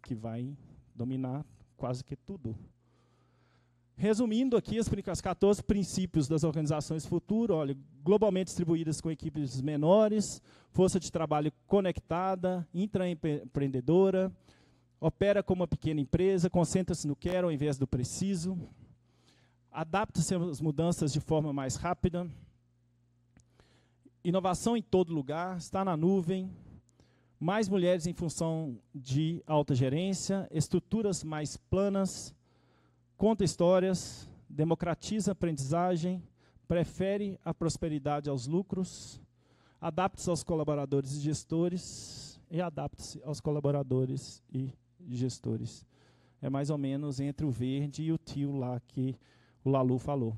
que vai dominar quase que tudo. Resumindo aqui as 14 princípios das organizações futuro, olha, globalmente distribuídas com equipes menores, força de trabalho conectada, intraempreendedora, opera como uma pequena empresa, concentra-se no quero ao invés do preciso, adapta-se às mudanças de forma mais rápida, inovação em todo lugar, está na nuvem, mais mulheres em função de alta gerência, estruturas mais planas, conta histórias, democratiza a aprendizagem, prefere a prosperidade aos lucros, adapta-se aos colaboradores e gestores e adapta-se aos colaboradores e gestores. É mais ou menos entre o verde e o tio lá que o Lalu falou.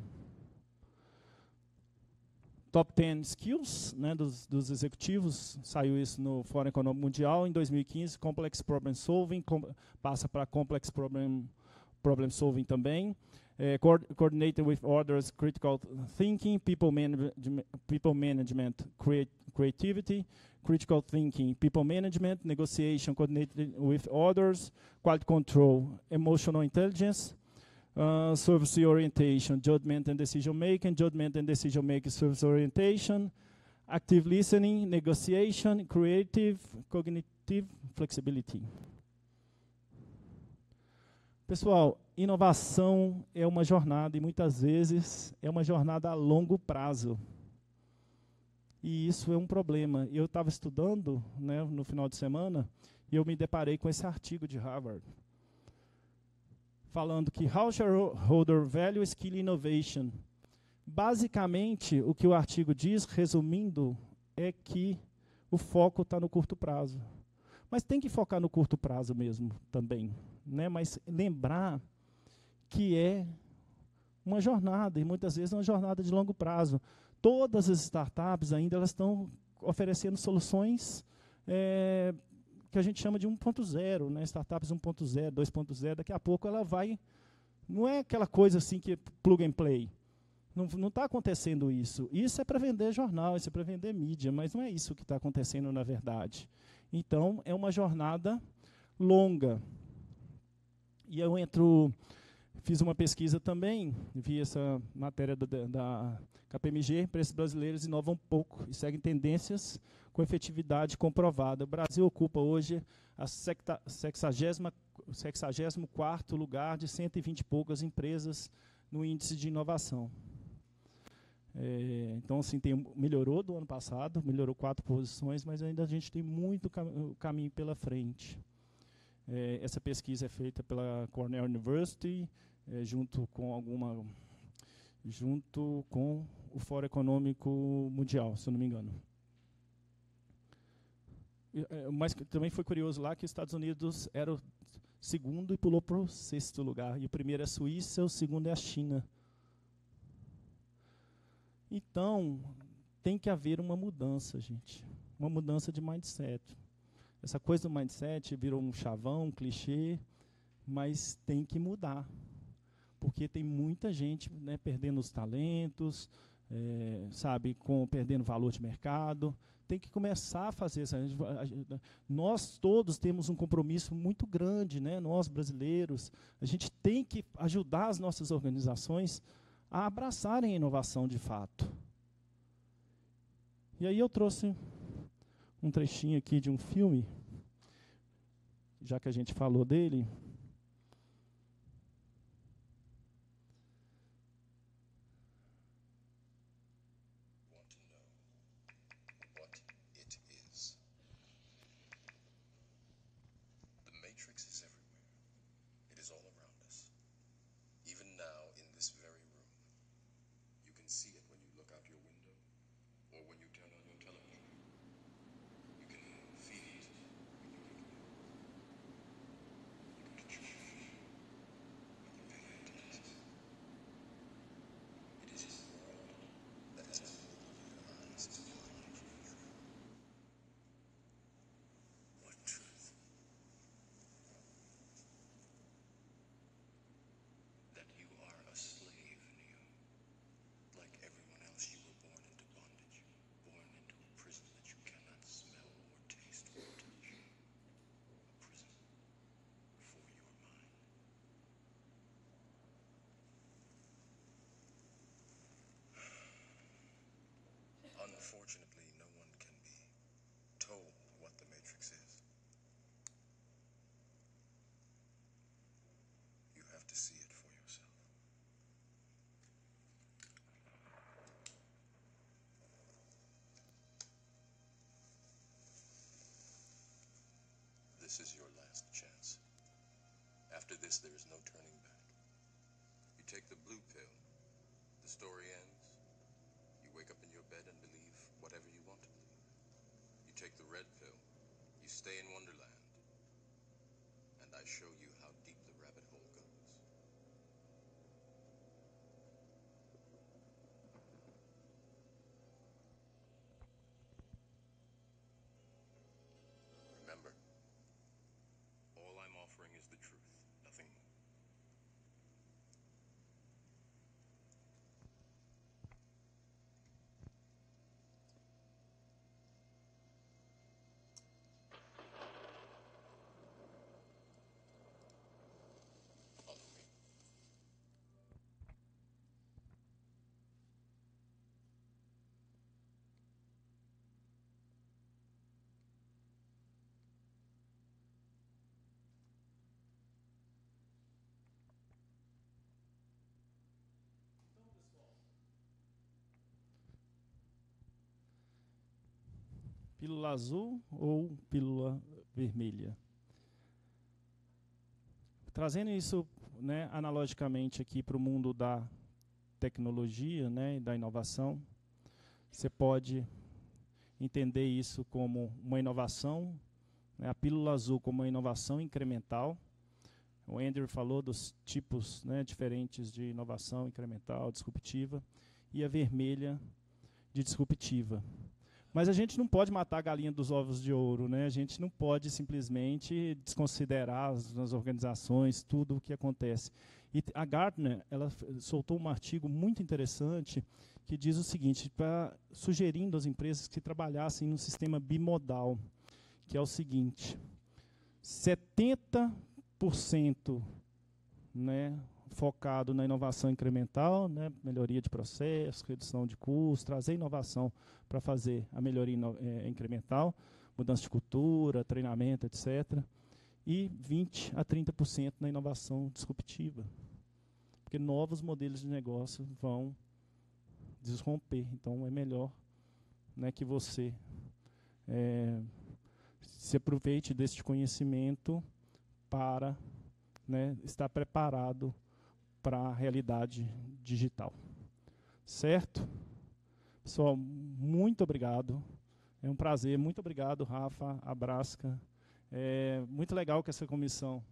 Top 10 Skills, né, dos executivos, saiu isso no Fórum Econômico Mundial. Em 2015, Complex Problem Solving, passa para Complex Problem Solving também. Coordinated with Others, Critical Thinking, People Management, Creativity, Critical Thinking, People Management, Negotiation, Coordinated with Others, Quality Control, Emotional Intelligence, Service Orientation, Judgment and Decision Making, Judgment and Decision Making, Service Orientation, Active Listening, Negotiation, Creative, Cognitive Flexibility. Pessoal, inovação é uma jornada e muitas vezes é uma jornada a longo prazo. E isso é um problema. Eu estava estudando, né, no final de semana e eu me deparei com esse artigo de Harvard, falando que How Shareholder Value Skill Innovation. Basicamente, o que o artigo diz, resumindo, é que o foco está no curto prazo. Mas tem que focar no curto prazo mesmo também, né? Mas lembrar que é uma jornada, e muitas vezes é uma jornada de longo prazo. Todas as startups ainda elas estão oferecendo soluções que a gente chama de 1.0, né? Startups 1.0, 2.0, daqui a pouco ela vai, Não é aquela coisa assim que plug and play. Não está acontecendo isso. Isso é para vender jornal, isso é para vender mídia, mas não é isso que está acontecendo na verdade. Então, é uma jornada longa. E eu fiz uma pesquisa também, vi essa matéria da KPMG, preços brasileiros inovam pouco e seguem tendências com efetividade comprovada. O Brasil ocupa hoje a 64º lugar de 120 e poucas empresas no índice de inovação. Então, assim, melhorou do ano passado, melhorou 4 posições, mas ainda a gente tem muito caminho pela frente. Essa pesquisa é feita pela Cornell University, junto com o Fórum Econômico Mundial, se eu não me engano. Mas também foi curioso lá que os Estados Unidos era o segundo e pulou para o 6º lugar. E o primeiro é a Suíça, o segundo é a China. Então, tem que haver uma mudança, gente. Uma mudança de mindset. Essa coisa do mindset virou um chavão, um clichê, mas tem que mudar. Porque tem muita gente, né, perdendo os talentos, perdendo valor de mercado. Tem que começar a fazer isso. Nós todos temos um compromisso muito grande, né, nós brasileiros. A gente tem que ajudar as nossas organizações a abraçarem a inovação de fato. E aí eu trouxe um trechinho aqui de um filme, já que a gente falou dele. Unfortunately, no one can be told what the Matrix is. You have to see it for yourself. This is your last chance. After this, there is no turning back. You take the blue pill, the story ends. You wake up in your bed and believe whatever you want to believe. You take the red pill, you stay in Wonderland, and I show you how deep the rabbit hole goes. Remember, all I'm offering is the truth, nothing more. Follow me. Pílula azul ou pílula vermelha? Trazendo isso, né, analogicamente aqui para o mundo da tecnologia, né, e da inovação, você pode entender isso como uma inovação, né, a pílula azul como uma inovação incremental. O Andrew falou dos tipos, né, diferentes de inovação incremental, disruptiva, e a vermelha de disruptiva. Mas a gente não pode matar a galinha dos ovos de ouro, né? A gente não pode simplesmente desconsiderar as organizações, tudo o que acontece. E a Gartner, ela soltou um artigo muito interessante que diz o seguinte, sugerindo às empresas que trabalhassem no sistema bimodal, que é o seguinte, 70%, né, focado na inovação incremental, né, melhoria de processo, redução de custos, trazer inovação para fazer a melhoria incremental, mudança de cultura, treinamento, etc. E 20% a 30% na inovação disruptiva. Porque novos modelos de negócio vão desromper. Então, é melhor, né, que você se aproveite deste conhecimento para, né, estar preparado para a realidade digital. Certo? Pessoal, muito obrigado. É um prazer. Muito obrigado, Rafa, Abrasca. É muito legal que essa comissão,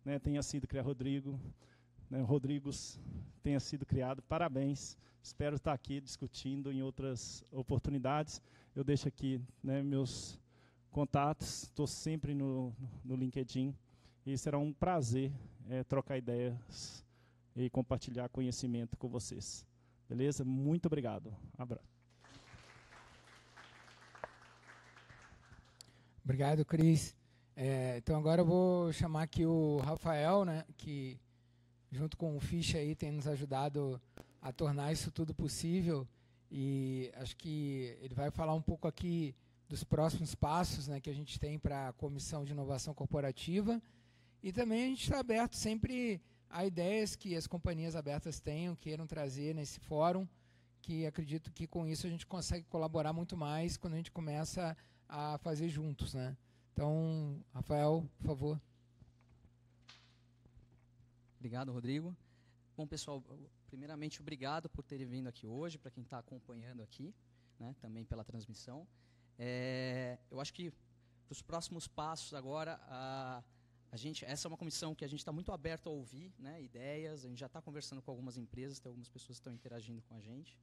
né, tenha sido criada, Rodrigo, né, Rodrigos tenha sido criado. Parabéns. Espero estar aqui discutindo em outras oportunidades. Eu deixo aqui, né, meus contatos. Estou sempre no LinkedIn. E será um prazer trocar ideias e compartilhar conhecimento com vocês. Beleza? Muito obrigado. Abraço. Obrigado, Cris. Então agora eu vou chamar aqui o Rafael, né, que junto com o Ficha aí tem nos ajudado a tornar isso tudo possível, e acho que ele vai falar um pouco aqui dos próximos passos, né, que a gente tem para a Comissão de Inovação Corporativa, e também a gente está aberto sempre a ideias que as companhias abertas tenham, queiram trazer nesse fórum, que acredito que com isso a gente consegue colaborar muito mais quando a gente começa a fazer juntos, né? Então, Rafael, por favor. Obrigado, Rodrigo. Bom, pessoal, primeiramente, obrigado por terem vindo aqui hoje, para quem está acompanhando aqui, né, também pela transmissão. Eu acho que para os próximos passos agora, essa é uma comissão que a gente está muito aberto a ouvir, né, ideias, a gente já está conversando com algumas empresas, tem algumas pessoas que estão interagindo com a gente.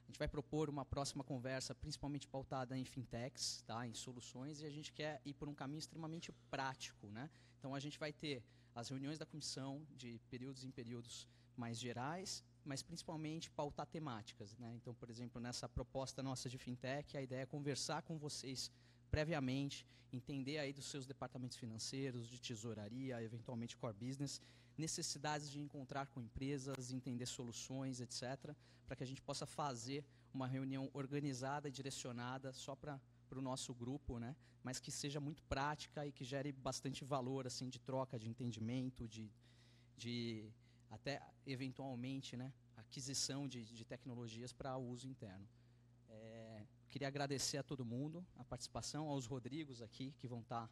A gente vai propor uma próxima conversa, principalmente pautada em fintechs, tá, em soluções, e a gente quer ir por um caminho extremamente prático, né? Então, a gente vai ter as reuniões da comissão de períodos em períodos mais gerais, mas principalmente pautar temáticas, né? Então, por exemplo, nessa proposta nossa de fintech, a ideia é conversar com vocês previamente, entender aí dos seus departamentos financeiros, de tesouraria, eventualmente core business, necessidades de encontrar com empresas, entender soluções, etc., para que a gente possa fazer uma reunião organizada e direcionada só para o nosso grupo, né? Mas que seja muito prática e que gere bastante valor, assim, de troca, de entendimento, de até, eventualmente, né, aquisição de tecnologias para uso interno. Queria agradecer a todo mundo, a participação, aos Rodrigos aqui, que vão estar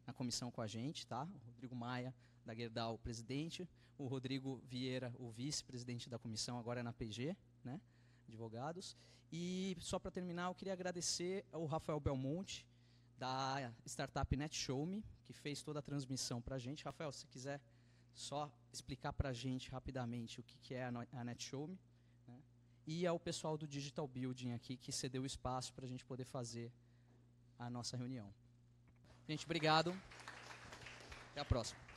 na comissão com a gente, tá? O Rodrigo Maia, da Gerdau, o presidente, o Rodrigo Vieira, o vice-presidente da comissão, agora é na PG, né, advogados. E, só para terminar, eu queria agradecer ao Rafael Belmonte, da startup NetShowMe, que fez toda a transmissão para a gente. Rafael, se quiser só explicar para a gente rapidamente o que é a NetShowMe, né? E ao pessoal do Digital Building aqui, que cedeu o espaço para a gente poder fazer a nossa reunião. Gente, obrigado. Até a próxima.